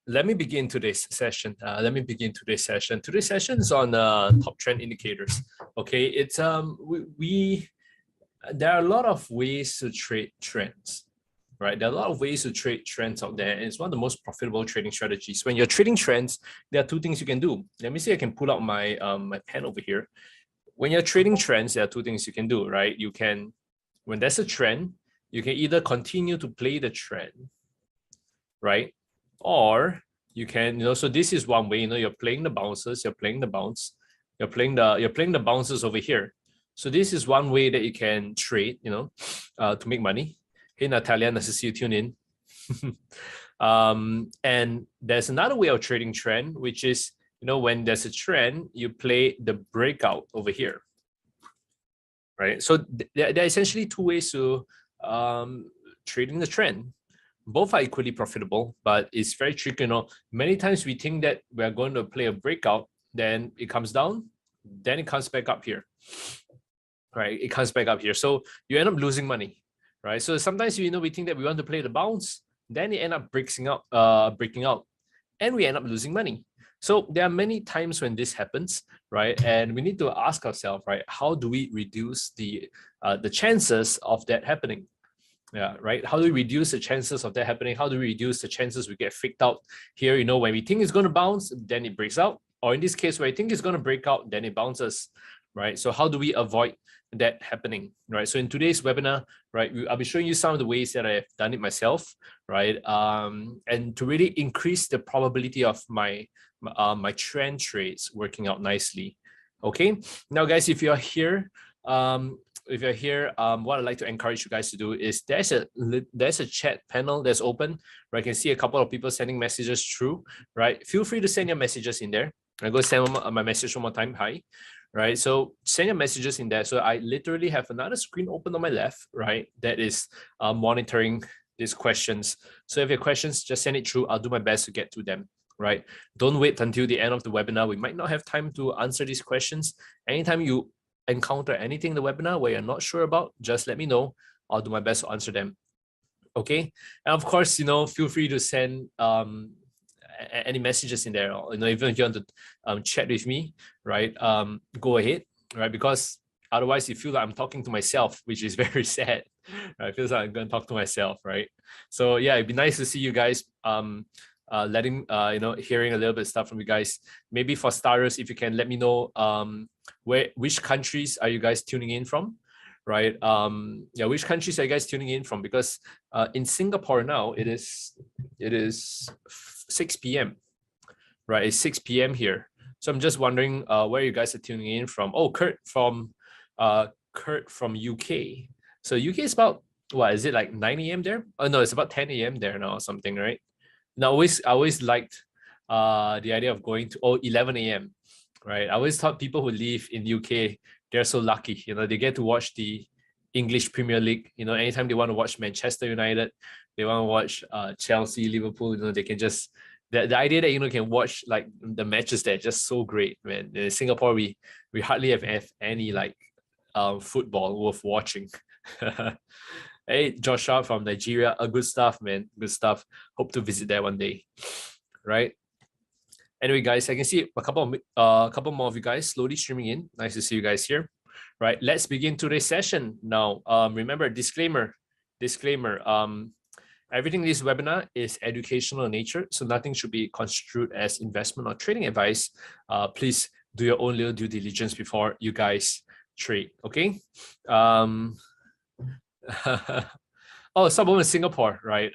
let me begin today's session. Today's session is on top trend indicators. Okay, it's there are a lot of ways to trade trends, right? There are a lot of ways to trade trends out there, and it's one of the most profitable trading strategies. When you're trading trends, there are two things you can do. Let me see. I can pull out my my pen over here. When you're trading trends, there are two things you can do, right? You can, when there's a trend, you can either continue to play the trend, right? Or you can, so this is one way, you're playing the bounces, you're playing the bounce, you're playing the bounces over here. So this is one way that you can trade, to make money. Hey, Natalia, nice to see you tune in. And there's another way of trading trend, which is, when there's a trend, you play the breakout over here, right? So there are essentially two ways to trading the trend. Both are equally profitable, but it's very tricky. Many times we think that we're going to play a breakout, then it comes down, then it comes back up here, right? It comes back up here. So you end up losing money, right? So sometimes, we think that we want to play the bounce, then it end up breaking out, and we end up losing money. So there are many times when this happens, right? And we need to ask ourselves, right? How do we reduce the chances of that happening? Yeah, right. How do we reduce the chances of that happening? How do we reduce the chances we get freaked out here? When we think it's going to bounce, then it breaks out. Or in this case, where I think it's going to break out, then it bounces, right? So how do we avoid that happening, right? So in today's webinar, right, I'll be showing you some of the ways that I've done it myself, right? And to really increase the probability of my trend trades working out nicely. Okay. Now, guys, if you're here, what I'd like to encourage you guys to do is there's a chat panel that's open, where I can see a couple of people sending messages through, right? Feel free to send your messages in there. I'm going to send my message one more time. Hi, right? So send your messages in there. So I literally have another screen open on my left, right? That is monitoring these questions. So if you have questions, just send it through. I'll do my best to get to them, right? Don't wait until the end of the webinar. We might not have time to answer these questions. Anytime you encounter anything in the webinar where you're not sure about, just let me know. I'll do my best to answer them. Okay. And of course, feel free to send any messages in there. Even if you want to chat with me, right? Go ahead, right? Because otherwise you feel like I'm talking to myself, which is very sad. Right? It feels like I'm going to talk to myself, right? So yeah, it'd be nice to see you guys. Hearing a little bit of stuff from you guys. Maybe for starters, if you can let me know which countries are you guys tuning in from, right? Which countries are you guys tuning in from? Because in Singapore now it is 6 p.m. right? It's 6 p.m. here, so I'm just wondering where you guys are tuning in from. Oh, Kurt from UK. So UK is about, what is it, like 9 a.m. there? Oh no, it's about 10 a.m. there now or something, right? Now, I always liked the idea of going to 11 a.m. right? I always thought people who live in UK, they're so lucky. They get to watch the English Premier League. Anytime they want to watch Manchester United, they want to watch Chelsea, Liverpool. They can just the idea that you can watch like the matches there, just so great, man. In Singapore, we hardly have any like football worth watching. Hey, Joshua from Nigeria, good stuff, man. Good stuff. Hope to visit there one day, right? Anyway, guys, I can see a couple more of you guys slowly streaming in. Nice to see you guys here, right? Let's begin today's session now. Remember, disclaimer. Everything in this webinar is educational in nature, so nothing should be construed as investment or trading advice. Please do your own little due diligence before you guys trade. Okay. Oh, someone in Singapore, right?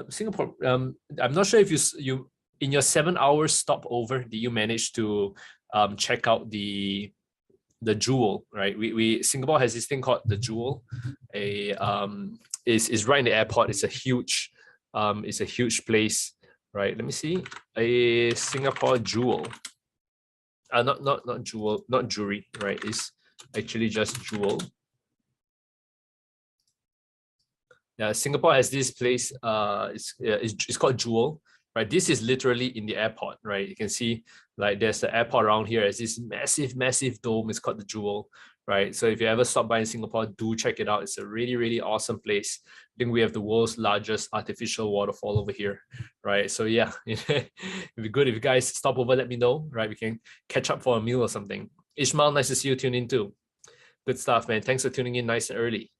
Singapore. I'm not sure if you in your 7 hours stopover, did you manage to check out the Jewel, right? Singapore has this thing called the Jewel. Is right in the airport. It's a huge place, right? Let me see. A Singapore Jewel. Not Jewel, not jewelry, right? It's actually just Jewel. Yeah, Singapore has this place. It's called Jewel, right? This is literally in the airport, right? You can see like there's the airport around here. It's this massive dome. It's called the Jewel, right? So if you ever stop by in Singapore, do check it out. It's a really, really awesome place. I think we have the world's largest artificial waterfall over here, right? So yeah, it'd be good if you guys stop over, let me know, right? We can catch up for a meal or something. Ishmael, nice to see you tune in too. Good stuff, man. Thanks for tuning in nice and early.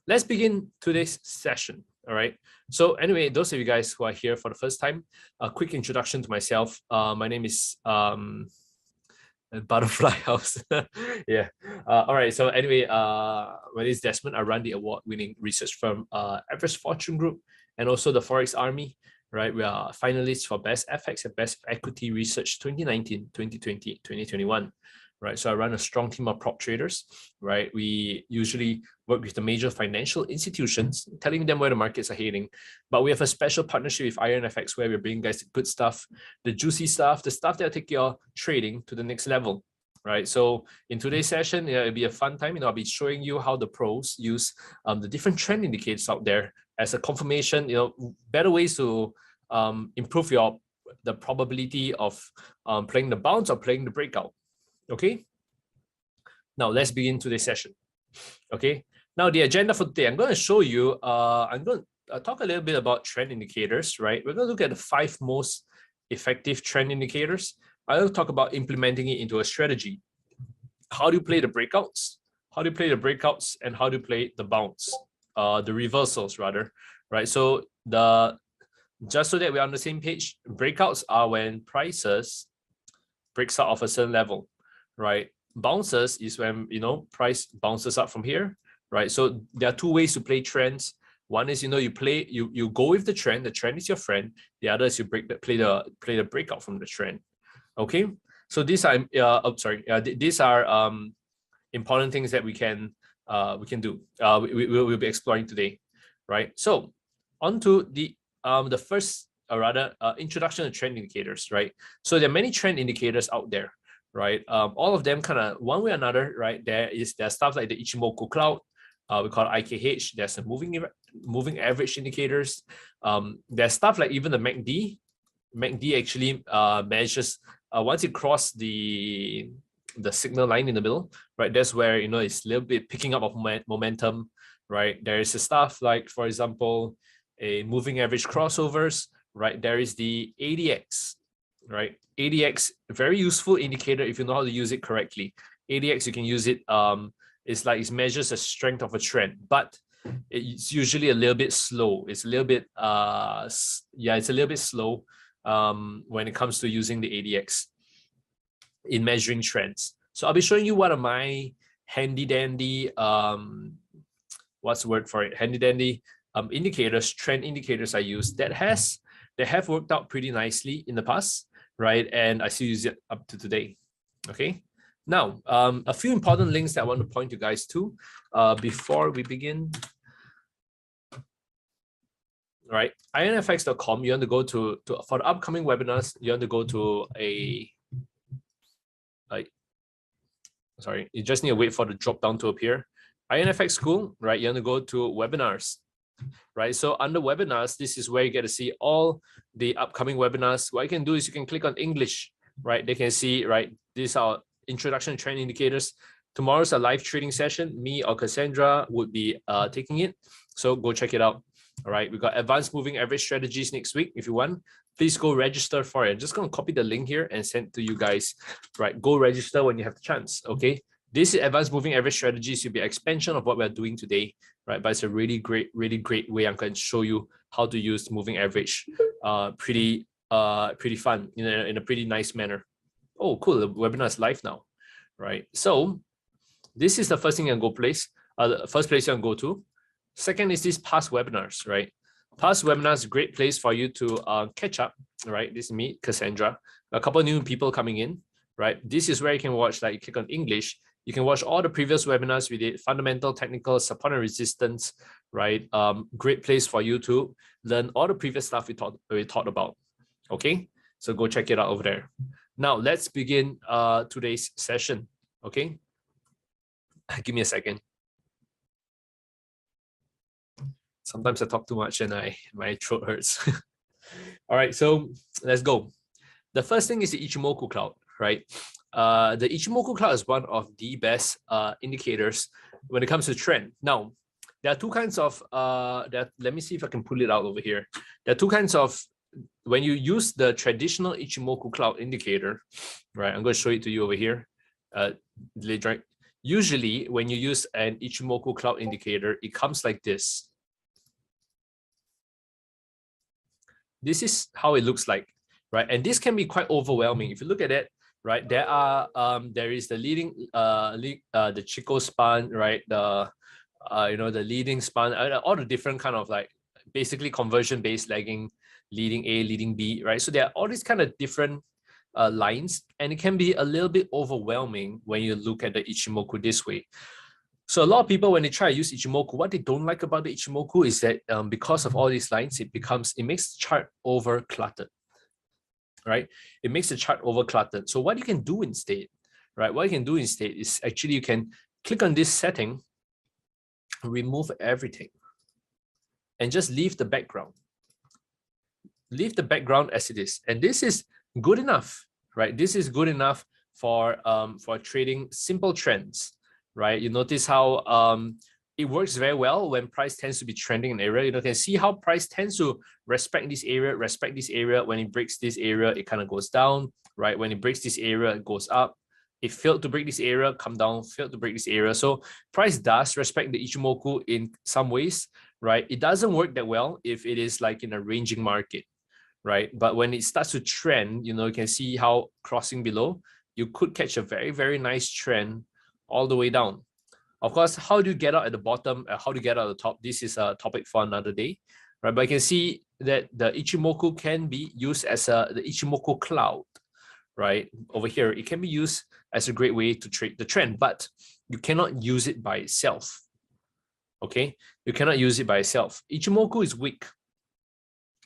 Let's begin today's session, all right? So anyway, those of you guys who are here for the first time, a quick introduction to myself. My name is Butterfly House. Yeah. All right. So anyway, my name is Desmond. I run the award-winning research firm Everest Fortune Group and also the Forex Army. Right. We are finalists for Best FX and Best Equity Research 2019, 2020, 2021. Right. So I run a strong team of prop traders. Right. We usually work with the major financial institutions, telling them where the markets are heading. But we have a special partnership with IronFX where we're bringing guys the good stuff, the juicy stuff, the stuff that'll take your trading to the next level. Right. So in today's session, it'll be a fun time. I'll be showing you how the pros use the different trend indicators out there as a confirmation, better ways to improve the probability of playing the bounce or playing the breakout. Okay. Now let's begin today's session. Okay. Now the agenda for today, I'm going to show you, I'm going to talk a little bit about trend indicators, right? We're going to look at the 5 most effective trend indicators. I'll talk about implementing it into a strategy. How do you play the breakouts? How do you play the breakouts and how do you play the bounce? The reversals rather, right? So just so that we're on the same page, breakouts are when prices breaks out of a certain level, right? Bounces is when, price bounces up from here, right? So there are 2 ways to play trends. One is, you go with the trend is your friend. The other is you play the breakout from the trend. Okay. So these are, these are important things that we can do. We'll be exploring today, right? So on to the first, or rather, introduction to trend indicators, right? So there are many trend indicators out there, right? All of them kind of one way or another, right? There's stuff like the Ichimoku cloud, we call it IKH. There's a moving average indicators. There's stuff like even the MACD. MACD actually measures once it crosses the signal line in the middle, right? That's where it's a little bit picking up of momentum, right? There is stuff like, for example, a moving average crossovers, right? There is the ADX, right? ADX, very useful indicator if you know how to use it correctly. ADX, you can use it. It measures the strength of a trend, but it's usually a little bit slow. It's a little bit, it's a little bit slow when it comes to using the ADX in measuring trends. So I'll be showing you one of my handy dandy, what's the word for it? Handy dandy indicators, trend indicators I use that have worked out pretty nicely in the past, right? And I still use it up to today. Okay. Now, a few important links that I want to point you guys to before we begin. Right, IronFX.com. You want to go to for the upcoming webinars. You want to go to you just need to wait for the drop down to appear. IronFX School, right? You want to go to webinars, right? So under webinars, this is where you get to see all the upcoming webinars. What you can do is you can click on English, right? They can see, right? These are introduction to trend indicators. Tomorrow's a live trading session. Me or Cassandra would be taking it. So go check it out. All right, we've got advanced moving average strategies next week. If you want, please go register for it. I'm just going to copy the link here and send it to you guys. Right, go register when you have the chance. Okay, this is advanced moving average strategies will be an expansion of what we're doing today. Right, but it's a really great way I'm going to show you how to use moving average. Pretty fun in a pretty nice manner. Oh, cool! The webinar is live now. Right, so this is the first thing I'm going to place. The first place you can go to. Second is these past webinars, right? Past webinars, great place for you to catch up, right? This is me, Cassandra, a couple of new people coming in, right? This is where you can watch, like you click on English, you can watch all the previous webinars we did, fundamental, technical, support and resistance, right? Great place for you to learn all the previous stuff we talked about, okay? So go check it out over there. Now let's begin today's session, okay? Give me a second. Sometimes I talk too much and my throat hurts. All right, so let's go. The first thing is the Ichimoku cloud, right? the Ichimoku cloud is one of the best indicators when it comes to trend. Now, there are two kinds of, let me see if I can pull it out over here. There are two kinds of, when you use the traditional Ichimoku cloud indicator, right? I'm going to show it to you over here. Right? Usually, when you use an Ichimoku cloud indicator, it comes like this. This is how it looks like, right? And this can be quite overwhelming. If you look at it, right, there is the leading, the Chico span, right? The the leading span, all the different kind of like basically conversion based lagging, leading A, leading B, right? So there are all these kind of different lines, and it can be a little bit overwhelming when you look at the Ichimoku this way. So a lot of people, when they try to use Ichimoku, what they don't like about the Ichimoku is that because of all these lines, it makes the chart over cluttered, right? It makes the chart over cluttered. So what you can do instead, right? What you can do instead is actually you can click on this setting, remove everything, and just leave the background. Leave the background as it is, and this is good enough, right? This is good enough for trading simple trends, right? You notice how it works very well when price tends to be trending in an area. You can see how price tends to respect this area. When it breaks this area, it kind of goes down, right? When it breaks this area, it goes up. It failed to break this area, come down, failed to break this area. So price does respect the Ichimoku in some ways, right? It doesn't work that well if it is like in a ranging market, right? But when it starts to trend, you can see how crossing below, you could catch a very, very nice trend all the way down. Of course, how do you get out at the bottom? How do you get out at the top? This is a topic for another day, right? But you can see that the Ichimoku can be used as the Ichimoku cloud, right? Over here, it can be used as a great way to trade the trend, but you cannot use it by itself, okay? You cannot use it by itself. Ichimoku is weak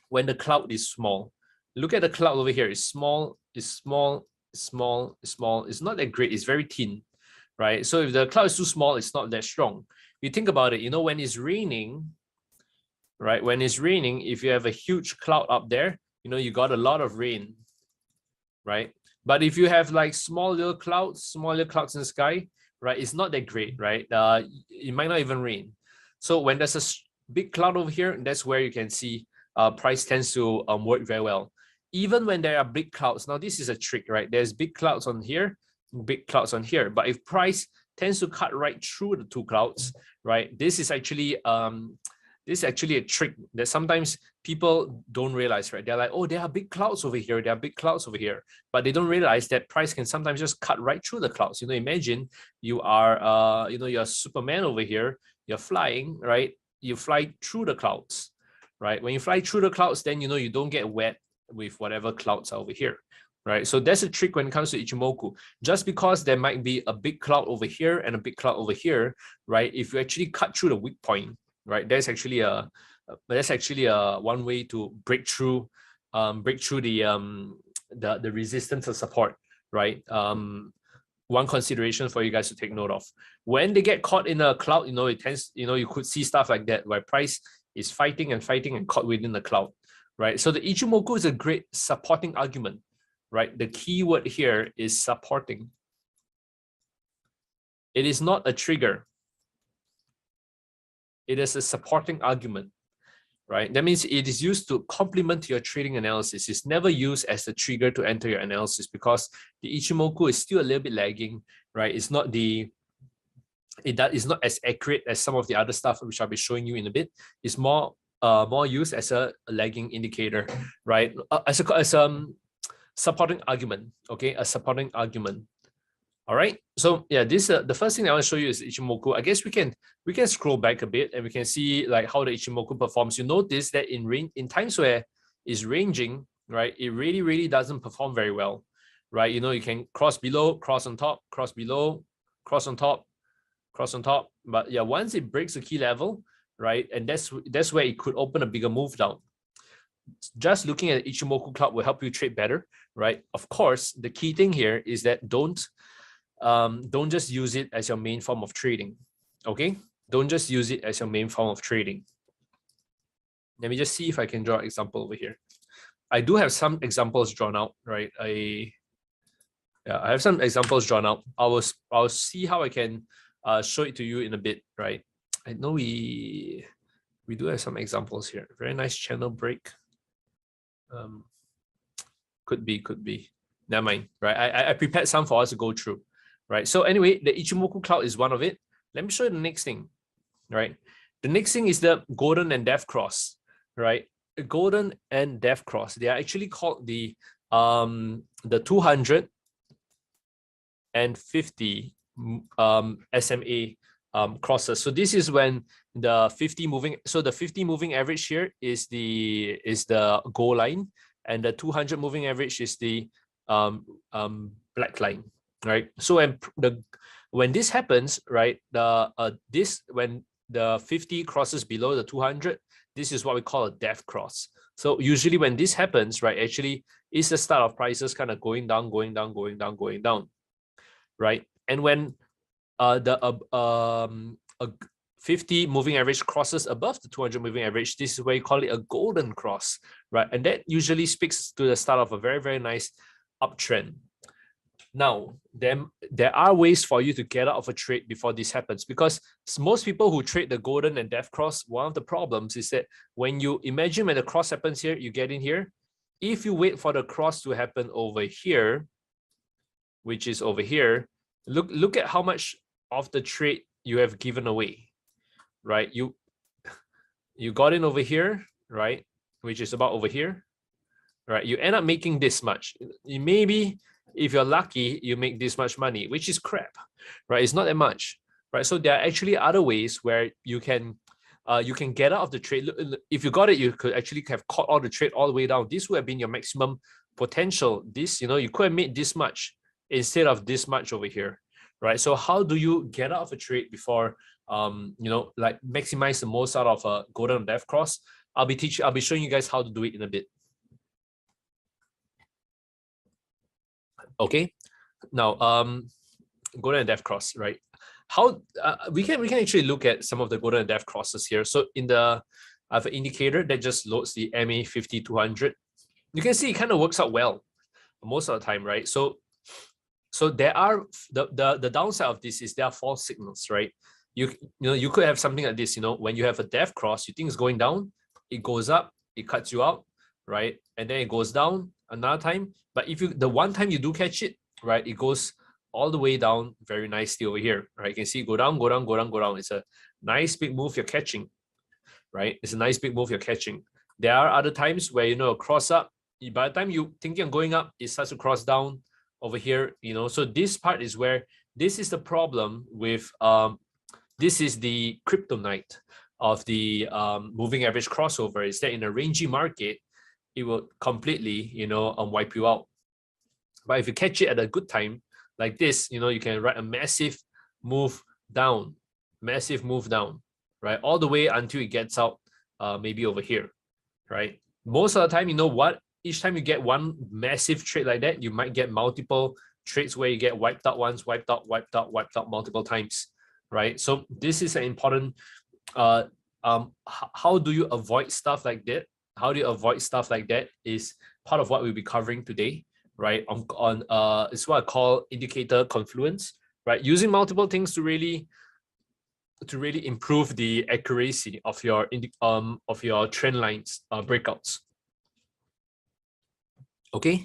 when the cloud is small. Look at the cloud over here. It's small, it's small, it's small, it's small. It's not that great. It's very thin, right? So if the cloud is too small, it's not that strong. You think about it, when it's raining, right? When it's raining, if you have a huge cloud up there, you got a lot of rain, right? But if you have like small little clouds in the sky, right? It's not that great, right? It might not even rain. So when there's a big cloud over here, that's where you can see price tends to work very well. Even when there are big clouds, now this is a trick, right? There's big clouds on here, big clouds on here. But if price tends to cut right through the two clouds, right? This is actually a trick that sometimes people don't realize, right? They're like, oh, there are big clouds over here, there are big clouds over here, but they don't realize that price can sometimes just cut right through the clouds. Imagine you are, you're Superman over here, you're flying, right? You fly through the clouds, right? When you fly through the clouds, then you don't get wet with whatever clouds are over here, right? So that's a trick when it comes to Ichimoku. Just because there might be a big cloud over here and a big cloud over here, right? If you actually cut through the weak point, right, that's actually a one way to break through the resistance or support, right? One consideration for you guys to take note of. When they get caught in a cloud, it tends, you could see stuff like that where price is fighting and caught within the cloud, right? So the Ichimoku is a great supporting argument, right? The key word here is supporting. It is not a trigger. It is a supporting argument, right? That means it is used to complement your trading analysis. It's never used as the trigger to enter your analysis because the Ichimoku is still a little bit lagging, right? It's not as accurate as some of the other stuff which I'll be showing you in a bit. It's more used as a lagging indicator, right? As a supporting argument, okay? A supporting argument. All right, so yeah, this the first thing I want to show you is Ichimoku. I guess we can scroll back a bit and we can see like how the Ichimoku performs. You notice that in times where it's ranging, right, it really doesn't perform very well, right? You can cross below, cross on top, cross below, cross on top, cross on top. But yeah, once it breaks the key level, right, and that's where it could open a bigger move down. Just looking at Ichimoku cloud will help you trade better, right? Of course, the key thing here is that don't just use it as your main form of trading, okay? Don't just use it as your main form of trading. Let me just see if I can draw an example over here. I do have some examples drawn out, right? Yeah, I have some examples drawn out. I'll see how I can show it to you in a bit, right? I know we do have some examples here. Very nice channel break. Could be. Never mind, right? I prepared some for us to go through, right? So anyway, the Ichimoku cloud is one of it. Let me show you the next thing, right? The next thing is the golden and death cross, right? The golden and death cross. They are actually called the 250 SMA crosses. So this is when the 50 moving. So the 50 moving average here is the goal line, and the 200 moving average is the black line, right? So when this happens, right, when the 50 crosses below the 200, this is what we call a death cross. So usually when this happens, right, actually is the start of prices kind of going down, right? And when the 50 moving average crosses above the 200 moving average, this is where you call it a golden cross, right? And that usually speaks to the start of a very, very nice uptrend. Now, there are ways for you to get out of a trade before this happens, because most people who trade the golden and death cross, one of the problems is that when you imagine when the cross happens here, you get in here. If you wait for the cross to happen over here, which is over here, look at how much of the trade you have given away, right? You got in over here, right? Which is about over here, right? You end up making this much. Maybe if you're lucky, you make this much money, which is crap, right? It's not that much, right? So there are actually other ways where you can get out of the trade. If you got it, you could actually have caught all the trade all the way down. This would have been your maximum potential. This, you could have made this much instead of this much over here, right? So how do you get out of a trade before, like maximize the most out of a golden and death cross? I'll be showing you guys how to do it in a bit. Okay, now golden and death cross, right? How we can actually look at some of the golden and death crosses here. So I have an indicator that just loads the MA 50-200. You can see it kind of works out well most of the time, right? So there are the downside of this is there are false signals, right? You could have something like this, when you have a death cross, you think it's going down, it goes up, it cuts you out, right? And then it goes down another time. But if the one time you do catch it, right, it goes all the way down very nicely over here, right? You can see it go down, go down, go down, go down. It's a nice big move you're catching, right? It's a nice big move you're catching. There are other times where, a cross up, by the time you thinking of going up, it starts to cross down over here, So this part is where this is the problem with, this is the kryptonite of the moving average crossover, is that in a rangy market, it will completely, wipe you out. But if you catch it at a good time, like this, you can write a massive move down, right? All the way until it gets out, maybe over here, right? Most of the time, each time you get one massive trade like that, you might get multiple trades where you get wiped out once, wiped out multiple times, right? So this is an important, how do you avoid stuff like that? How do you avoid stuff like that is part of what we'll be covering today, right? It's what I call indicator confluence, right? Using multiple things to really improve the accuracy of your trend lines breakouts. Okay.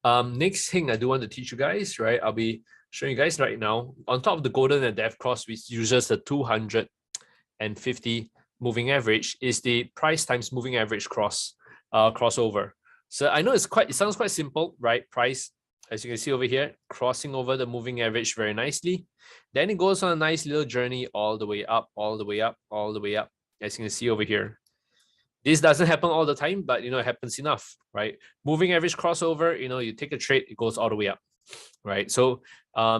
Next thing I do want to teach you guys, right? I'll be showing you guys right now. On top of the golden and death cross, which uses the 250 moving average, is the price times moving average crossover. So I know it sounds quite simple, right? Price, as you can see over here, crossing over the moving average very nicely. Then it goes on a nice little journey all the way up, all the way up, all the way up, as you can see over here. This doesn't happen all the time, but it happens enough, right? Moving average crossover, you take a trade, it goes all the way up, right? So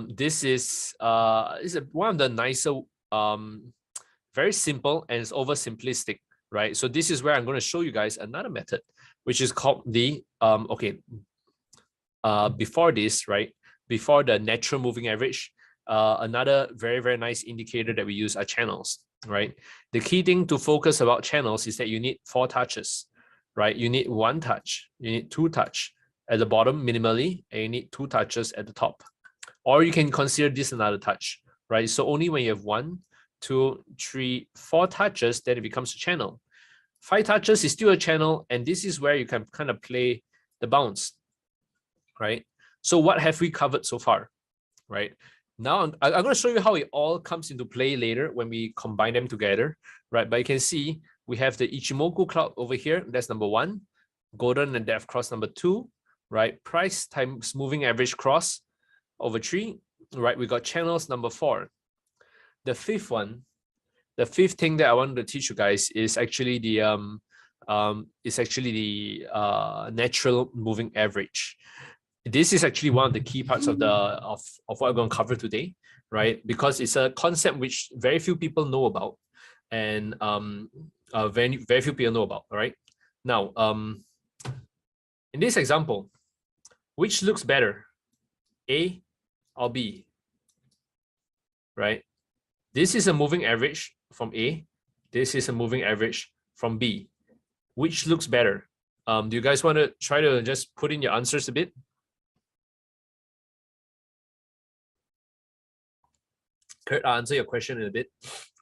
this is one of the nicer, very simple, and it's oversimplistic, right? So this is where I'm going to show you guys another method, which is called the before this, right? Before the natural moving average, another very, very nice indicator that we use are channels, right? The key thing to focus about channels is that you need 4 touches, right? You need 1 touch, you need 2 touch, at the bottom minimally, and you need 2 touches at the top. Or you can consider this another touch, right? So only when you have 1, 2, 3, 4 touches, then it becomes a channel. 5 touches is still a channel, and this is where you can kind of play the bounce, right? So what have we covered so far, right? Now I'm going to show you how it all comes into play later when we combine them together, right? But you can see we have the Ichimoku cloud over here. That's number 1. Golden and depth cross number 2, right? Price times moving average cross over 3, right? We got channels number 4. The fifth one, the fifth thing that I wanted to teach you guys is actually the natural moving average. This is actually one of the key parts of what we're going to cover today, right? Because it's a concept which very few people know about, and very few people know about. All right. Now, in this example, which looks better, A or B? Right. This is a moving average from A. This is a moving average from B. Which looks better? Do you guys want to try to just put in your answers a bit? Kurt, I'll answer your question in a bit,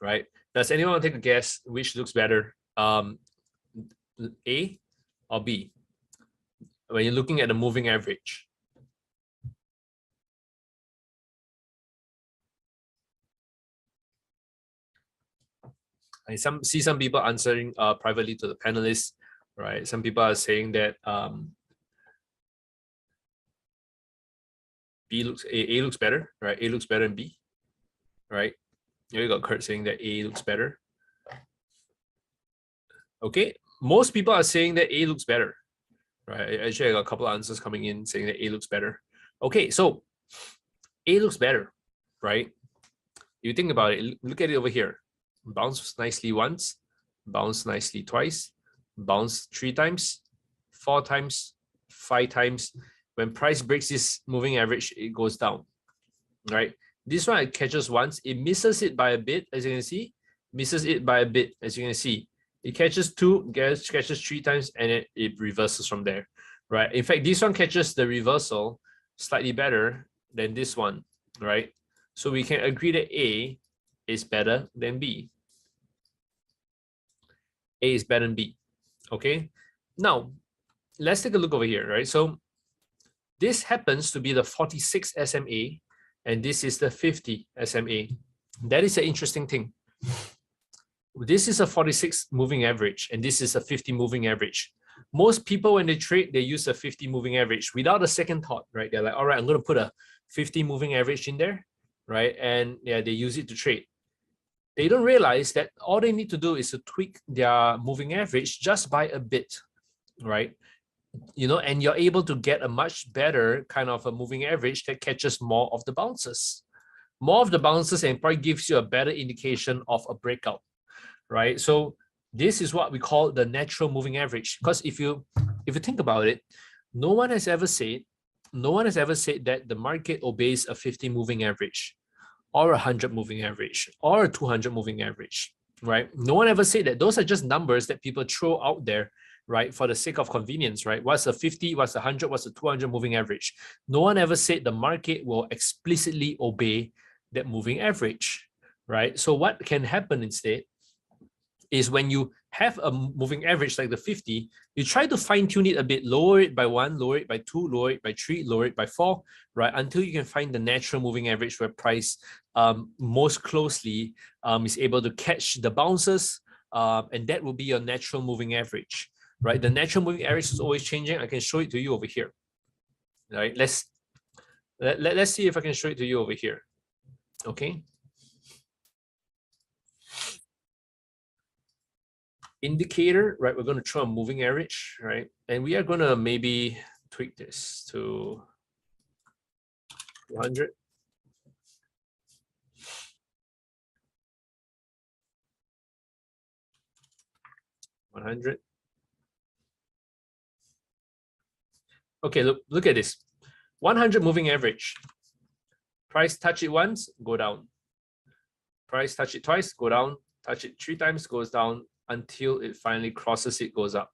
right? Does anyone want to take a guess which looks better, A or B, when you're looking at the moving average? I see some people answering privately to the panelists, right? Some people are saying that A looks better, right? A looks better than B, right? Here you got Kurt saying that A looks better. Okay, most people are saying that A looks better, right? Actually, I got a couple of answers coming in saying that A looks better. Okay, so A looks better, right? You think about it, look at it over here. Bounce nicely once, bounce nicely twice, bounce 3 times, 4 times, 5 times. When price breaks this moving average, it goes down, right? This one it catches once, it misses it by a bit, as you can see, misses it by a bit, as you can see. It catches 2, catches 3 times, and it reverses from there, right? In fact, this one catches the reversal slightly better than this one, right? So we can agree that A is better than B. A is better than B, okay? Now, let's take a look over here, right? So this happens to be the 46 SMA, and this is the 50 SMA. That is an interesting thing. This is a 46 moving average, and this is a 50 moving average. Most people, when they trade, they use a 50 moving average without a second thought, right? They're like, all right, I'm going to put a 50 moving average in there, right? And yeah, they use it to trade. They don't realize that all they need to do is to tweak their moving average just by a bit, right? You know, and you're able to get a much better kind of a moving average that catches more of the bounces. More of the bounces, and probably gives you a better indication of a breakout, right? So this is what we call the natural moving average. Because if you think about it, no one has ever said that the market obeys a 50 moving average, or a 100 moving average, or a 200 moving average, right? No one ever said that. Those are just numbers that people throw out there, right, for the sake of convenience, right? What's a 50, what's a 100, what's a 200 moving average? No one ever said the market will explicitly obey that moving average, right? So what can happen instead is when you have a moving average like the 50, you try to fine tune it a bit, lower it by 1, lower it by 2, lower it by 3, lower it by 4, right? Until you can find the natural moving average where price most closely is able to catch the bounces, and that will be your natural moving average, right? The natural moving average is always changing. I can show it to you over here, right? Let's see if I can show it to you over here, okay? Indicator, right? We're going to throw a moving average, right? And we are going to maybe tweak this to 200. Okay, look at this. 100 moving average. Price touch it once, go down. Price touch it twice, go down. Touch it 3 times, goes down, until it finally crosses it, goes up,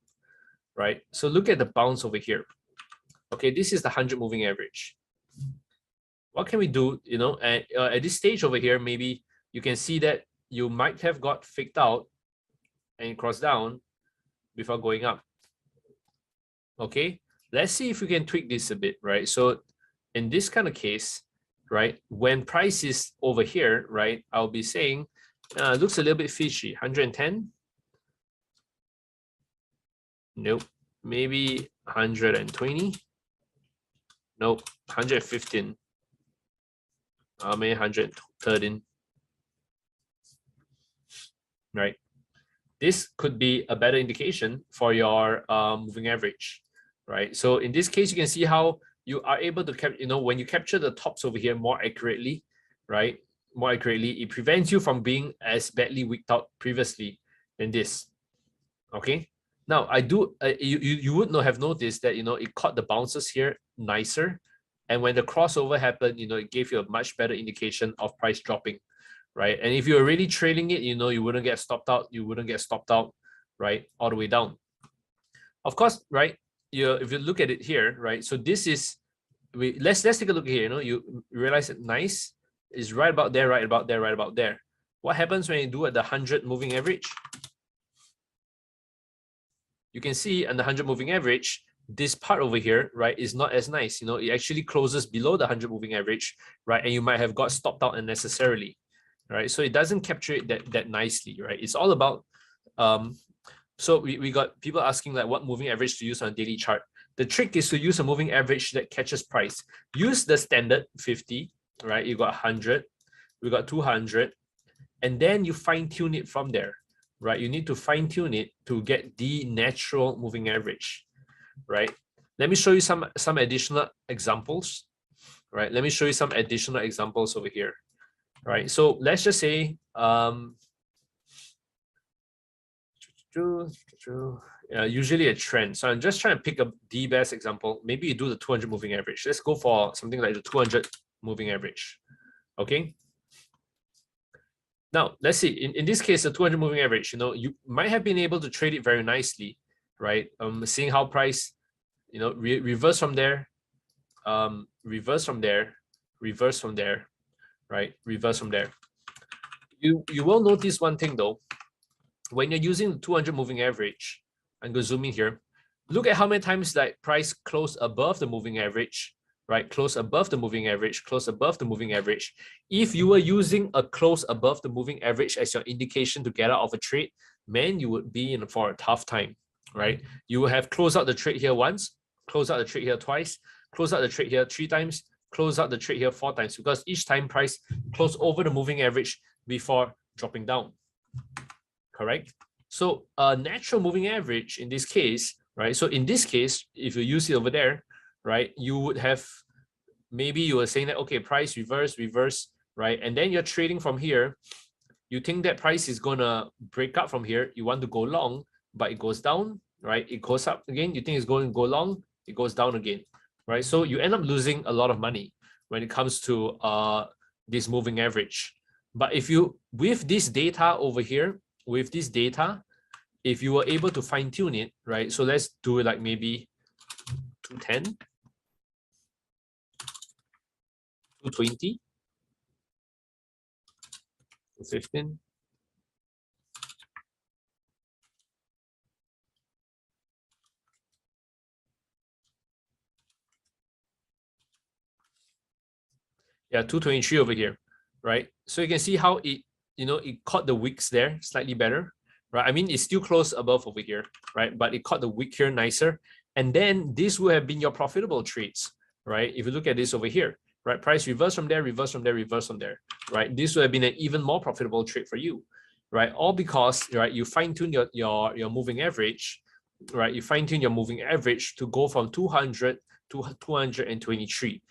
right? So look at the bounce over here. Okay, this is the 100 moving average. What can we do? You know, at this stage over here, maybe you can see that you might have got faked out and crossed down before going up. Okay, let's see if we can tweak this a bit, right? So in this kind of case, right, when price is over here, right, I'll be saying looks a little bit fishy. 110. Nope. Maybe 120. Nope. 115. Maybe 113. Right. This could be a better indication for your moving average, right? So in this case, you can see how you are able to capture, you know, when you capture the tops over here more accurately, right? More accurately, it prevents you from being as badly wicked out previously than this. Okay. Now I do. You would not have noticed that, you know, it caught the bounces here nicer, and when the crossover happened, you know, it gave you a much better indication of price dropping, right? And if you're really trailing it, you know, you wouldn't get stopped out. You wouldn't get stopped out, right, all the way down. Of course, right? If you look at it here, right? So this is let's take a look here. You know, you realize that nice is right about there, right about there, right about there. What happens when you do at the 100 moving average? You can see on the 100 moving average, this part over here, right, is not as nice. You know, it actually closes below the 100 moving average, right? And you might have got stopped out unnecessarily, right? So it doesn't capture it that nicely, right? It's all about, so we got people asking like what moving average to use on a daily chart. The trick is to use a moving average that catches price. Use the standard 50, right? You got 100, we got 200, and then you fine tune it from there, right? You need to fine tune it to get the natural moving average, right? Let me show you some additional examples, right? Let me show you some additional examples over here, right? So let's just say, usually a trend. So I'm just trying to pick up the best example. Maybe you do the 200 moving average. Let's go for something like the 200 moving average, okay? Now, let's see, in this case, the 200 moving average, you know, you might have been able to trade it very nicely, right? Seeing how price, you know, reverse from there, reverse from there, reverse from there, right? Reverse from there. You will notice one thing though, when you're using the 200 moving average, I'm going to zoom in here, look at how many times that price closed above the moving average, right? Close above the moving average, close above the moving average. If you were using a close above the moving average as your indication to get out of a trade, man, you would be in for a tough time, right? You will have closed out the trade here once, close out the trade here twice, close out the trade here 3 times, close out the trade here 4 times, because each time price closed over the moving average before dropping down, correct? So a natural moving average in this case, right? So in this case, if you use it over there, right, you would have, maybe you were saying that, okay, price reverse, right? And then you're trading from here. You think that price is going to break up from here. You want to go long, but it goes down, right? It goes up again. You think it's going to go long, it goes down again, right? So you end up losing a lot of money when it comes to this moving average. But if you, with this data over here, with this data, if you were able to fine tune it, right? So let's do it like maybe 210. 220, 215. Yeah, 223 over here, right? So you can see how it, you know, it caught the wicks there slightly better, right? I mean, it's still close above over here, right? But it caught the wick here nicer. And then this would have been your profitable trades, right? If you look at this over here, right? Price reverse from there, reverse from there, reverse from there, right? This would have been an even more profitable trade for you, right? All because, right, you fine tune your moving average, right? You fine tune your moving average to go from 200 to 223.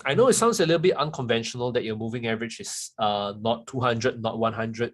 I know it sounds a little bit unconventional that your moving average is not 200, not 100,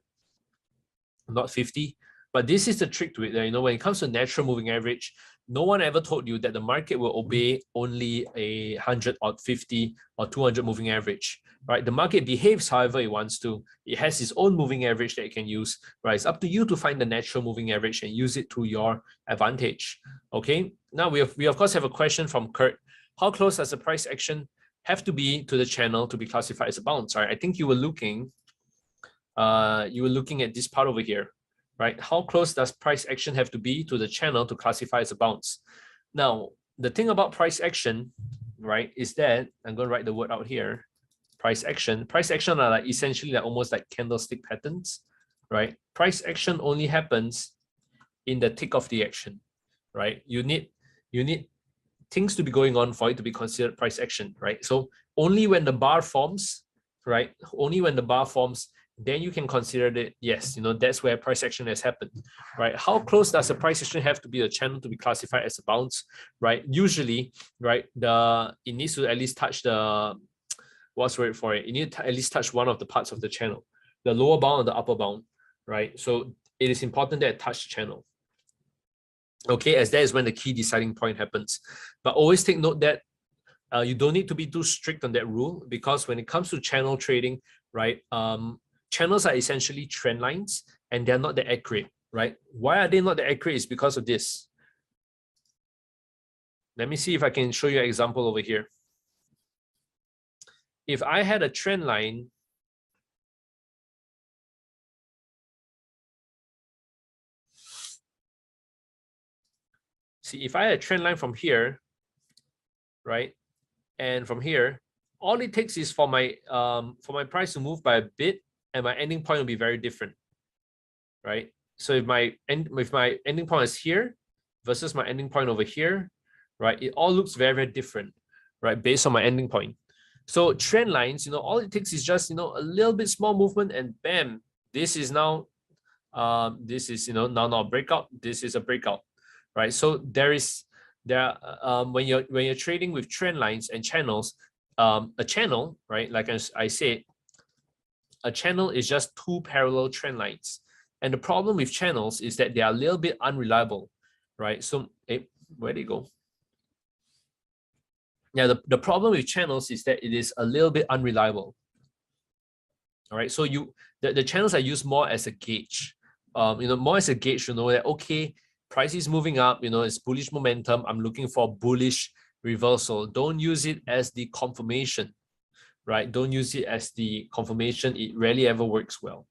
not 50, but this is the trick to it. You know, when it comes to natural moving average, no one ever told you that the market will obey only a 100 or 50 or 200 moving average, right? The market behaves however it wants to. It has its own moving average that it can use, right? It's up to you to find the natural moving average and use it to your advantage, okay? Now we of course have a question from Kurt. How close does the price action have to be to the channel to be classified as a bounce? Right? I think you were looking at this part over here, right? How close does price action have to be to the channel to classify as a bounce? Now, the thing about price action, right, is that I'm going to write the word out here. Price action are like essentially like almost like candlestick patterns, right? Price action only happens in the tick of the action, right? You need things to be going on for it to be considered price action, right? So only when the bar forms, right? Only when the bar forms, then you can consider that, yes, that's where price action has happened, right? How close does the price action have to be a channel to be classified as a bounce, right? Usually, right, it needs to at least touch the, what's the word for it? You need to at least touch one of the parts of the channel, the lower bound or the upper bound, right? So it is important that it touch the channel. Okay, as that is when the key deciding point happens. But always take note that you don't need to be too strict on that rule, because when it comes to channel trading, right, channels are essentially trend lines and they're not that accurate, right? Why are they not that accurate? Is because of this. Let me see if I can show you an example over here. If I had a trend line, see, if I had a trend line from here, right, and from here, all it takes is for my price to move by a bit, and my ending point will be very different, right? So if my ending point is here versus my ending point over here, right, it all looks very, very different, right, based on my ending point. So trend lines, all it takes is just a little bit small movement, and bam, this is now now not a breakout. This is a breakout, right? So when you're trading with trend lines and channels, a channel, right, like I said, a channel is just two parallel trend lines. And the problem with channels is that they are a little bit unreliable, right? So where'd it go? Yeah, the problem with channels is that it is a little bit unreliable. All right, so the channels are used more as a gauge, more as a gauge to know that, okay, price is moving up, it's bullish momentum, I'm looking for bullish reversal. Don't use it as the confirmation, right? Don't use it as the confirmation. It rarely ever works well.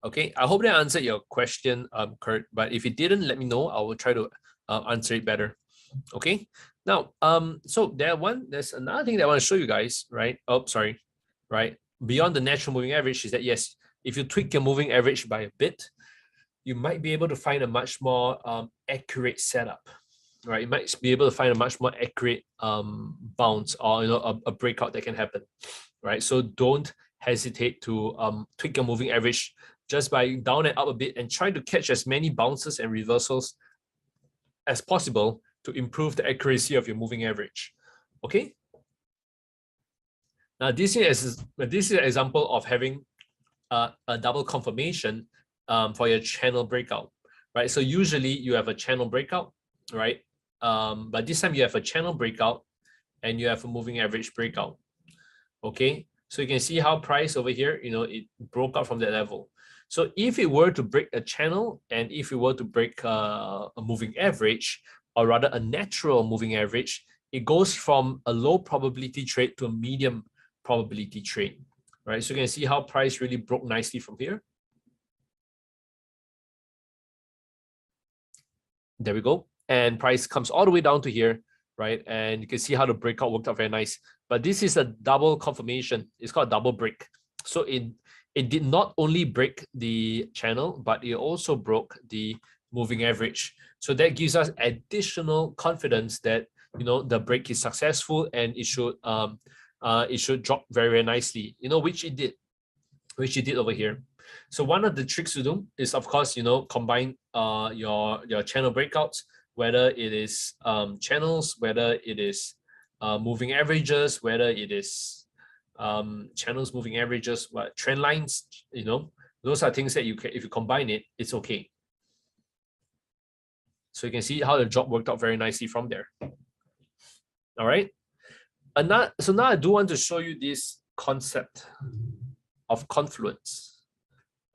Okay, I hope that answered your question, Kurt, but if it didn't, let me know. I will try to answer it better. Okay, now, so there's another thing that I want to show you guys, right? Oh, sorry, right? Beyond the natural moving average is that, yes, if you tweak your moving average by a bit, you might be able to find a much more accurate setup, right? You might be able to find a much more accurate bounce, or a breakout that can happen, right? So don't hesitate to tweak your moving average just by down and up a bit, and try to catch as many bounces and reversals as possible to improve the accuracy of your moving average. Okay. Now this is an example of having a double confirmation for your channel breakout, right? So usually you have a channel breakout, right? But this time you have a channel breakout and you have a moving average breakout. Okay, so you can see how price over here, it broke out from that level. So if it were to break a channel, and if it were to break a moving average, or rather a natural moving average, it goes from a low probability trade to a medium probability trade, right? So you can see how price really broke nicely from here. There we go. And price comes all the way down to here, right? And you can see how the breakout worked out very nice. But this is a double confirmation. It's called a double break. So it did not only break the channel, but it also broke the moving average. So that gives us additional confidence that the break is successful, and it should drop very, very nicely. Which it did over here. So one of the tricks to do is, of course, combine your channel breakouts, whether it is channels, whether it is moving averages, whether it is channels, moving averages, trend lines. Those are things that if you combine it, it's okay. So you can see how the drop worked out very nicely from there. All right. So now I do want to show you this concept of confluence.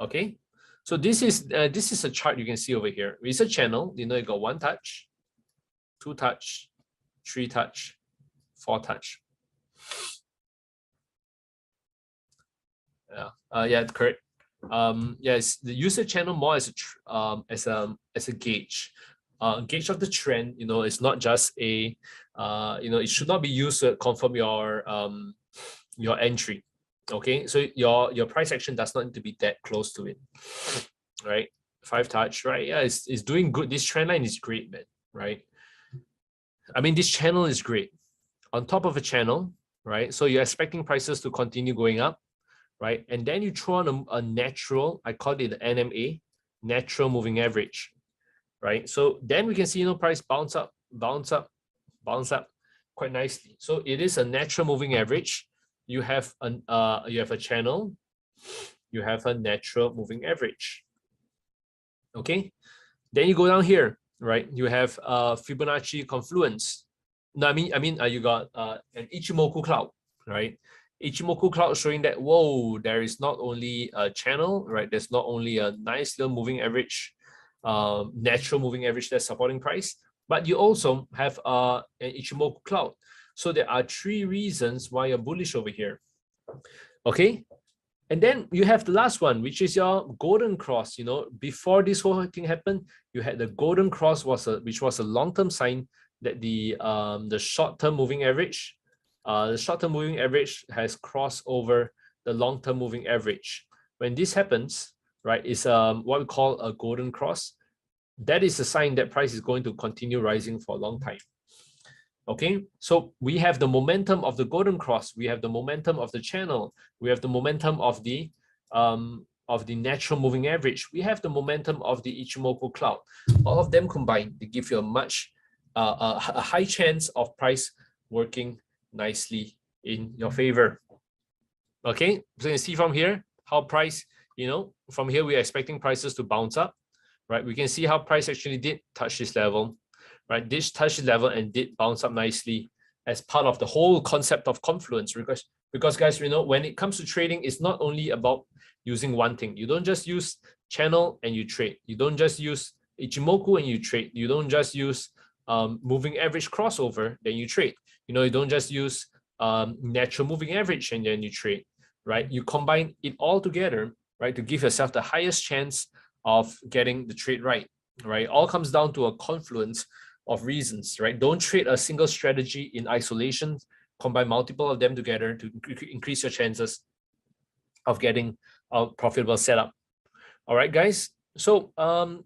Okay. So this is a chart you can see over here. It's a channel. You got one touch, 2 touch, 3 touch, 4 touch. Yeah, correct. Yes, the user channel more as a gauge, gauge of the trend. You know, it's not just a, you know, it should not be used to confirm your entry. Okay, so your price action does not need to be that close to it, right? 5 touch, right? Yeah, it's doing good. This trend line is great, man, right? I mean, this channel is great. On top of a channel, right? So you're expecting prices to continue going up, right? And then you throw on a natural, I call it the NMA, natural moving average, right? So then we can see, you know, price bounce up, bounce up, bounce up quite nicely. So it is a natural moving average. You have a channel, you have a natural moving average. Okay, then you go down here, right? You have Fibonacci confluence. No, I mean, you got an Ichimoku cloud, right? Ichimoku cloud showing that, whoa, there is not only a channel, right? There's not only a nice little moving average, natural moving average that's supporting price, but you also have an Ichimoku cloud. So there are 3 reasons why you're bullish over here. Okay. And then you have the last one, which is your golden cross. You know, before this whole thing happened, you had the golden cross, which was a long-term sign that the short-term moving average, has crossed over the long-term moving average. When this happens, right, is what we call a golden cross. That is a sign that price is going to continue rising for a long time. Okay, so we have the momentum of the golden cross, we have the momentum of the channel, we have the momentum of the natural moving average, we have the momentum of the Ichimoku cloud. All of them combined, they give you a much a high chance of price working nicely in your favor. Okay, so you can see from here how price, you know, from here we're expecting prices to bounce up, right? We can see how price actually did touch this level. Right, this touched level and did bounce up nicely as part of the whole concept of confluence. Because guys, you know, when it comes to trading, it's not only about using one thing. You don't just use channel and you trade. You don't just use Ichimoku and you trade. You don't just use moving average crossover, then you trade. You know, you don't just use natural moving average and then you trade. Right, you combine it all together, right, to give yourself the highest chance of getting the trade right. Right, all comes down to a confluence of reasons, right? Don't trade a single strategy in isolation. Combine multiple of them together to increase your chances of getting a profitable setup. All right, guys. So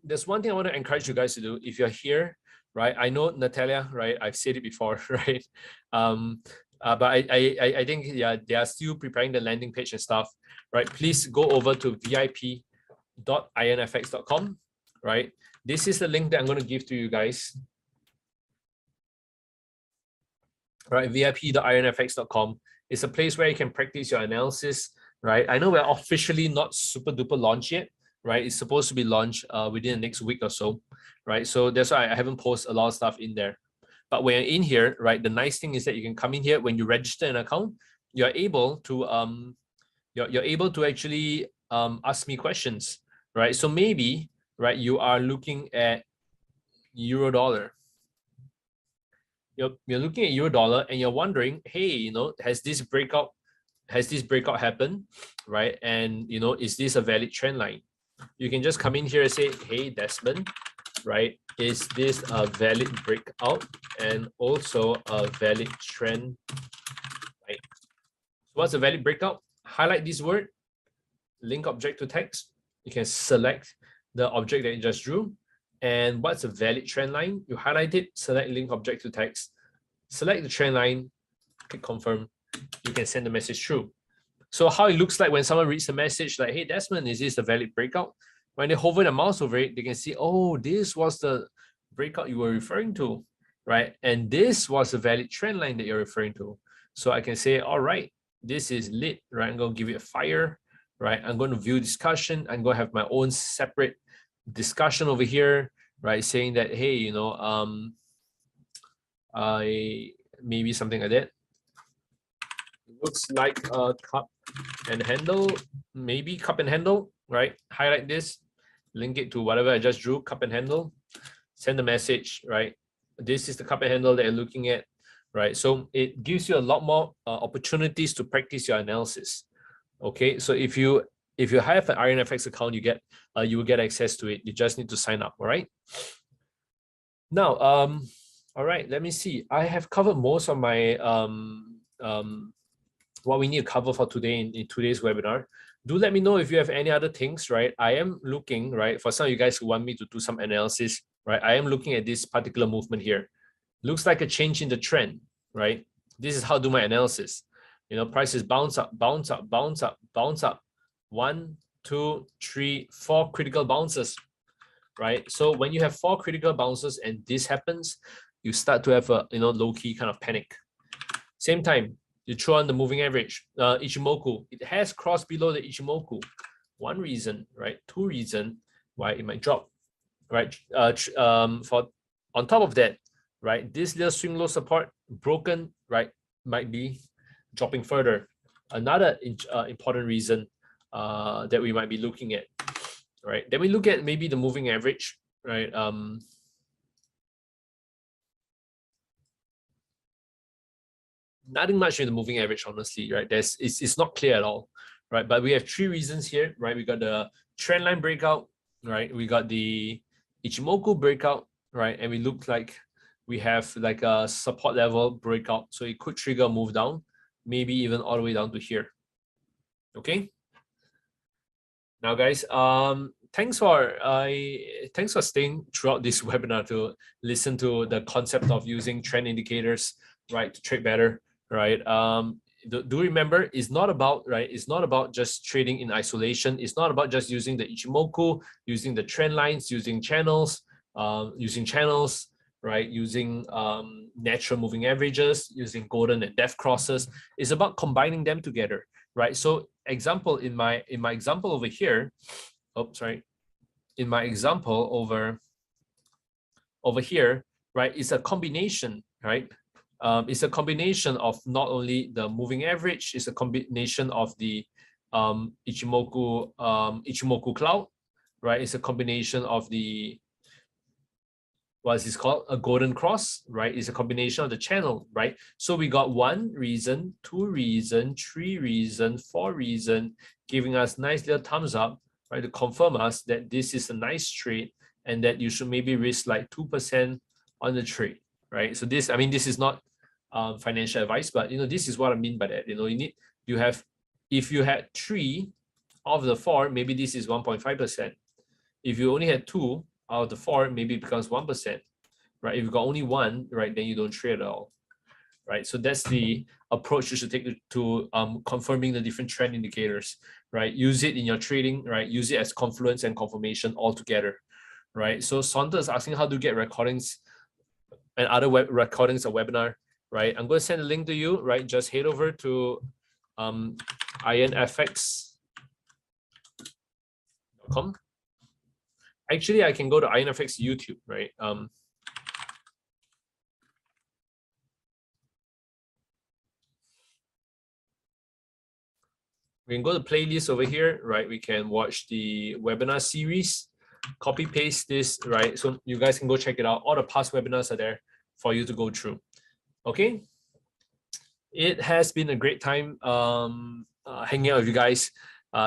there's one thing I want to encourage you guys to do. If you're here, right? I know Natalia, right? I've said it before, right? But I think, yeah, they are still preparing the landing page and stuff, right? Please go over to vip.ironfx.com, right? This is the link that I'm going to give to you guys. Right, vip.ironfx.com is a place where you can practice your analysis, right? I know we're officially not super duper launched yet, right? It's supposed to be launched within the next week or so, right? So that's why I haven't posted a lot of stuff in there. But when you're in here, right, the nice thing is that you can come in here when you register an account, you're able to actually ask me questions, right? So maybe, right, you are looking at euro dollar. You're looking at euro dollar and you're wondering, hey, you know, has this breakout happened, right? And, you know, is this a valid trend line? You can just come in here and say, hey, Desmond, right, is this a valid breakout and also a valid trend, right? What's a valid breakout? Highlight this word, link object to text. You can select the object that you just drew. And what's a valid trend line? You highlight it, select link object to text, select the trend line, click confirm. You can send the message through. So how it looks like when someone reads a message like, hey, Desmond, is this a valid breakout? When they hover the mouse over it, they can see, oh, this was the breakout you were referring to, right? And this was a valid trend line that you're referring to. So I can say, all right, this is lit, right? I'm going to give it a fire, right? I'm going to view discussion. I'm going to have my own separate discussion over here, right? Saying that, hey, you know, maybe something like that. Looks like a cup and handle, maybe cup and handle, right? Highlight this, link it to whatever I just drew, cup and handle, send the message, right? This is the cup and handle that you're looking at, right? So it gives you a lot more opportunities to practice your analysis. Okay, so if you have an IronFX account, you will get access to it. You just need to sign up. All right. Now, all right. Let me see. I have covered most of my what we need to cover for today in today's webinar. Do let me know if you have any other things, right? I am looking, right, for some of you guys who want me to do some analysis, right? I am looking at this particular movement here. Looks like a change in the trend, right? This is how I do my analysis. You know, prices bounce up, bounce up, bounce up, bounce up. 1, 2, 3, 4 critical bounces, right? So when you have 4 critical bounces and this happens, you start to have a, you know, low-key kind of panic. Same time, you throw on the moving average, Ichimoku. It has crossed below the Ichimoku. One reason, right? 2 reasons why it might drop, right? For on top of that, right? This little swing low support broken, right? Might be dropping further. Another important reason that we might be looking at, right? Then we look at maybe the moving average, right? Nothing much in the moving average, honestly, right? It's not clear at all, right? But we have 3 reasons here, right? We got the trend line breakout, right? We got the Ichimoku breakout, right? And we look like we have like a support level breakout. So it could trigger a move down, maybe even all the way down to here. Okay. Now, guys, thanks for staying throughout this webinar to listen to the concept of using trend indicators, right, to trade better. Right. Do remember, it's not about, right? It's not about just trading in isolation. It's not about just using the Ichimoku, using the trend lines, using channels, right? Using natural moving averages, using golden and death crosses. It's about combining them together, right? So example, in my example over here, in my example over here, right? It's a combination, right? It's a combination of not only the moving average, it's a combination of the Ichimoku cloud, right? It's a combination of the, what is this called? A golden cross, right? It's a combination of the channel, right? So we got 1 reason, 2 reason, 3 reason, 4 reason, giving us nice little thumbs up, right? To confirm us that this is a nice trade and that you should maybe risk like 2% on the trade, right? So this, I mean, this is not financial advice, but you know, this is what I mean by that. You know, if you had 3 of the 4, maybe this is 1.5%. If you only had 2 out of the 4, maybe it becomes 1%, right? If you got only 1, right, then you don't trade at all, right? So that's the approach you should take to confirming the different trend indicators, right? Use it in your trading, right? Use it as confluence and confirmation all together, right? So Sonta is asking how to get recordings and other recordings of webinar, right? I'm going to send a link to you, right? Just head over to IronFX.com. Actually, I can go to IronFX YouTube, right? We can go to playlist over here, right? We can watch the webinar series, copy paste this, right? So you guys can go check it out. All the past webinars are there for you to go through. Okay. It has been a great time hanging out with you guys.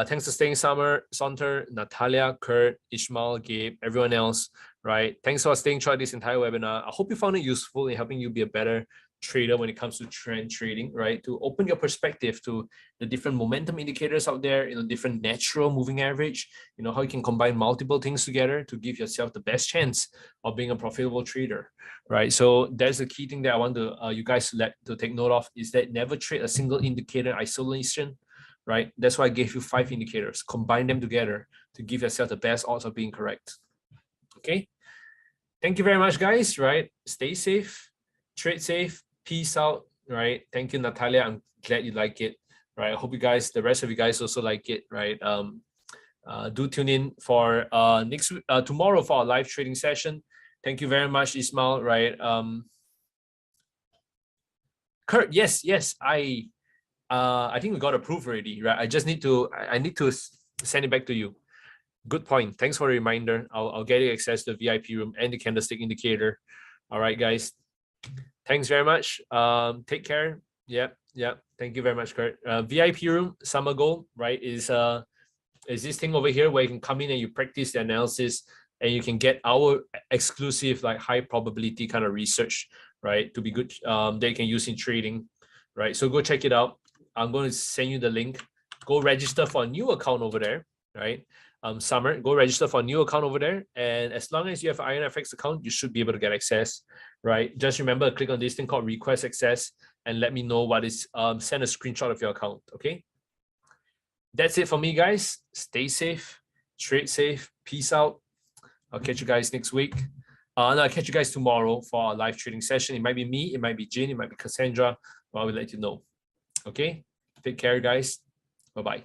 Thanks for staying, Summer, Saunter, Natalia, Kurt, Ishmael, Gabe, everyone else, right? Thanks for staying throughout this entire webinar. I hope you found it useful in helping you be a better trader when it comes to trend trading, right? To open your perspective to the different momentum indicators out there, you know, different natural moving average, you know, how you can combine multiple things together to give yourself the best chance of being a profitable trader, right? So that's the key thing that I want to you guys to take note of, is that never trade a single indicator in isolation, right? That's why I gave you 5 indicators. Combine them together to give yourself the best odds of being correct. Okay. Thank you very much, guys, right? Stay safe, trade safe, peace out, right? Thank you, Natalia. I'm glad you like it, right? I hope you guys, the rest of you guys also like it, right? Do tune in for tomorrow for our live trading session. Thank you very much, Ismail, right? Kurt, yes, I think we got approved already, right? I just need to, I need to send it back to you. Good point. Thanks for the reminder. I'll get you access to the VIP room and the candlestick indicator, All right, guys. Thanks very much. Take care. Yep. Thank you very much, Kurt. VIP room, summer goal, right? Is this thing over here where you can come in and you practice the analysis and you can get our exclusive, like high probability kind of research, right? To be good, that you can use in trading, right? So go check it out. I'm going to send you the link. Go register for a new account over there, right? Summer, go register for a new account over there. And as long as you have an IronFX account, you should be able to get access, right? Just remember, click on this thing called request access and let me know what is, send a screenshot of your account, okay? That's it for me, guys. Stay safe, trade safe, peace out. I'll catch you guys next week. No, I'll catch you guys tomorrow for our live trading session. It might be me, it might be Jane, it might be Cassandra, but I will let you know. Okay? Take care, guys. Bye-bye.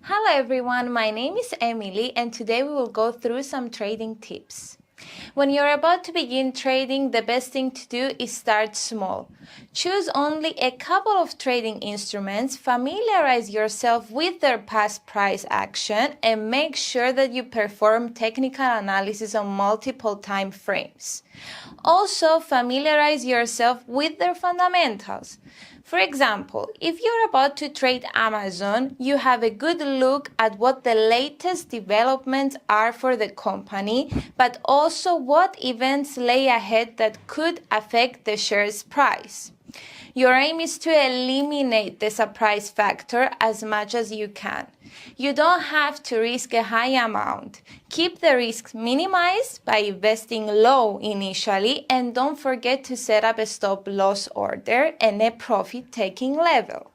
Hello everyone, my name is Emily and today we will go through some trading tips. When you're about to begin trading, the best thing to do is start small. Choose only a couple of trading instruments, familiarize yourself with their past price action, and make sure that you perform technical analysis on multiple time frames. Also, familiarize yourself with their fundamentals. For example, if you're about to trade Amazon, you have a good look at what the latest developments are for the company, but also what events lay ahead that could affect the share's price. Your aim is to eliminate the surprise factor as much as you can. You don't have to risk a high amount. Keep the risks minimized by investing low initially, and don't forget to set up a stop loss order and a profit-taking level.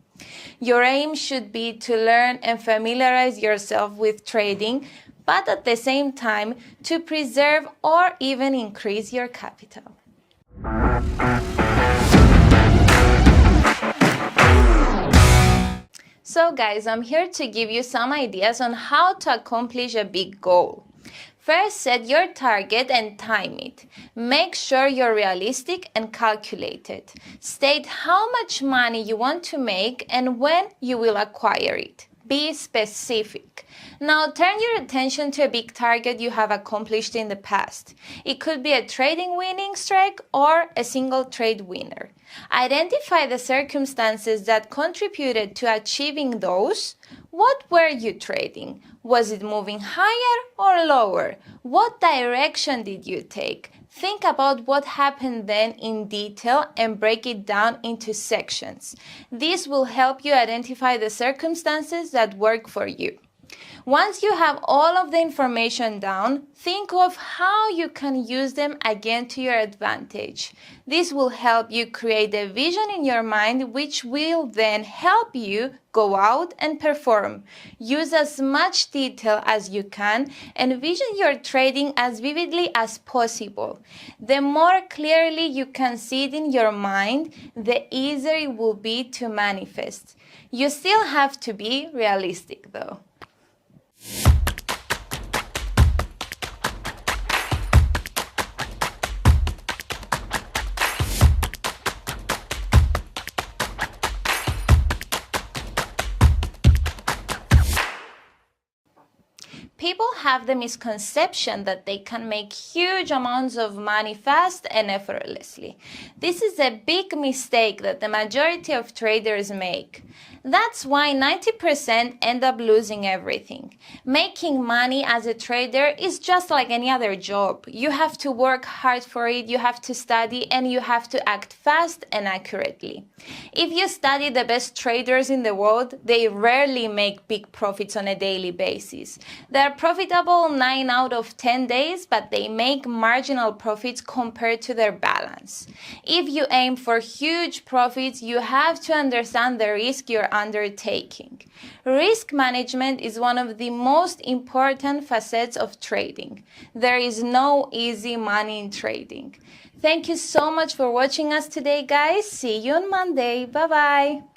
Your aim should be to learn and familiarize yourself with trading, but at the same time to preserve or even increase your capital. So guys, I'm here to give you some ideas on how to accomplish a big goal. First, set your target and time it. Make sure you're realistic and calculated. State how much money you want to make and when you will acquire it. Be specific. Now turn your attention to a big target you have accomplished in the past. It could be a trading winning streak or a single trade winner. Identify the circumstances that contributed to achieving those. What were you trading? Was it moving higher or lower? What direction did you take? Think about what happened then in detail and break it down into sections. This will help you identify the circumstances that work for you. Once you have all of the information down, think of how you can use them again to your advantage. This will help you create a vision in your mind, which will then help you go out and perform. Use as much detail as you can and vision your trading as vividly as possible. The more clearly you can see it in your mind, the easier it will be to manifest. You still have to be realistic though. People have the misconception that they can make huge amounts of money fast and effortlessly. This is a big mistake that the majority of traders make. That's why 90% end up losing everything. Making money as a trader is just like any other job. You have to work hard for it, you have to study, and you have to act fast and accurately. If you study the best traders in the world, they rarely make big profits on a daily basis. They're profitable 9 out of 10 days, but they make marginal profits compared to their balance. If you aim for huge profits, you have to understand the risk you're undertaking. Risk management is one of the most important facets of trading. There is no easy money in trading. Thank you so much for watching us today, guys. See you on Monday. Bye-bye.